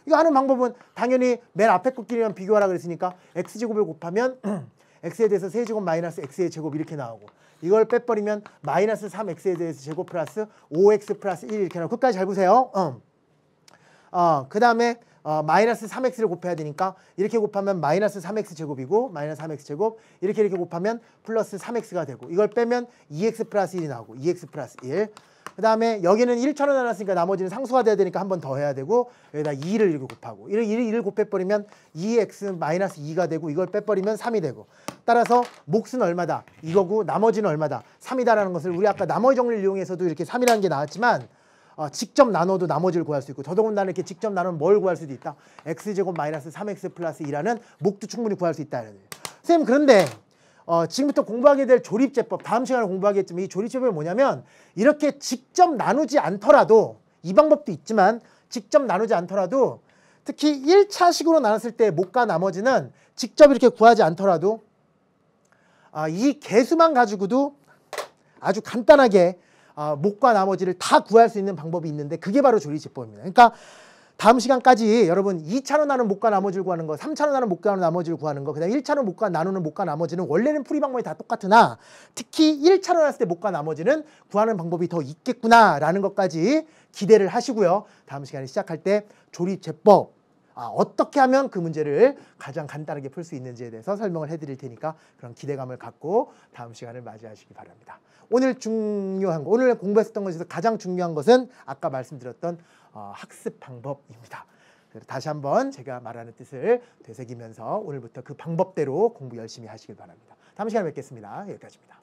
이거 하는 방법은 당연히 맨 앞에 것끼리만 비교하라 그랬으니까 x제곱을 곱하면 x에 대해서 세제곱 마이너스 x의 제곱 이렇게 나오고 이걸 빼버리면 마이너스 3x에 대해서 제곱 플러스 5x 플러스 1 이렇게 나오고 끝까지 잘 보세요. 그 다음에 마이너스 3x를 곱해야 되니까 이렇게 곱하면 마이너스 3x 제곱이고 마이너스 3x 제곱 이렇게 곱하면 플러스 3x가 되고 이걸 빼면 2x 플러스 1이 나오고 2x 플러스 1. 그 다음에 여기는 1차로 나눴으니까 나머지는 상수가 돼야 되니까 한 번 더 해야 되고 여기다 2를 이렇게 곱하고 1을 곱해버리면 2x 마이너스 2가 되고 이걸 빼버리면 3이 되고 따라서 몫은 얼마다? 이거고 나머지는 얼마다? 3이다라는 것을 우리 아까 나머지 정리를 이용해서도 이렇게 3이라는 게 나왔지만 직접 나눠도 나머지를 구할 수 있고 더더군다나 이렇게 직접 나누면 뭘 구할 수도 있다. x제곱 마이너스 3x 플러스 2라는 목도 충분히 구할 수 있다. 선생님 그런데 지금부터 공부하게 될 조립제법 다음 시간에 공부하겠지만 이 조립제법이 뭐냐면 이렇게 직접 나누지 않더라도 이 방법도 있지만 직접 나누지 않더라도 특히 1차식으로 나눴을 때 목과 나머지는 직접 이렇게 구하지 않더라도 이 개수만 가지고도 아주 간단하게 목과 나머지를 다 구할 수 있는 방법이 있는데 그게 바로 조립제법입니다. 그러니까 다음 시간까지 여러분 2차로 나눈 목과 나머지를 구하는 거 3차로 나눈 목과 나머지를 구하는 거 그다음 1차로 목과 나누는 목과 나머지는 원래는 풀이 방법이 다 똑같으나 특히 1차로 나눴을 때 목과 나머지는 구하는 방법이 더 있겠구나라는 것까지 기대를 하시고요. 다음 시간에 시작할 때 조립제법 어떻게 하면 그 문제를 가장 간단하게 풀 수 있는지에 대해서 설명을 해드릴 테니까 그런 기대감을 갖고 다음 시간을 맞이하시기 바랍니다. 오늘 중요한 거, 오늘 공부했었던 것에서 가장 중요한 것은 아까 말씀드렸던 학습 방법입니다. 다시 한번 제가 말하는 뜻을 되새기면서 오늘부터 그 방법대로 공부 열심히 하시길 바랍니다. 다음 시간에 뵙겠습니다. 여기까지입니다.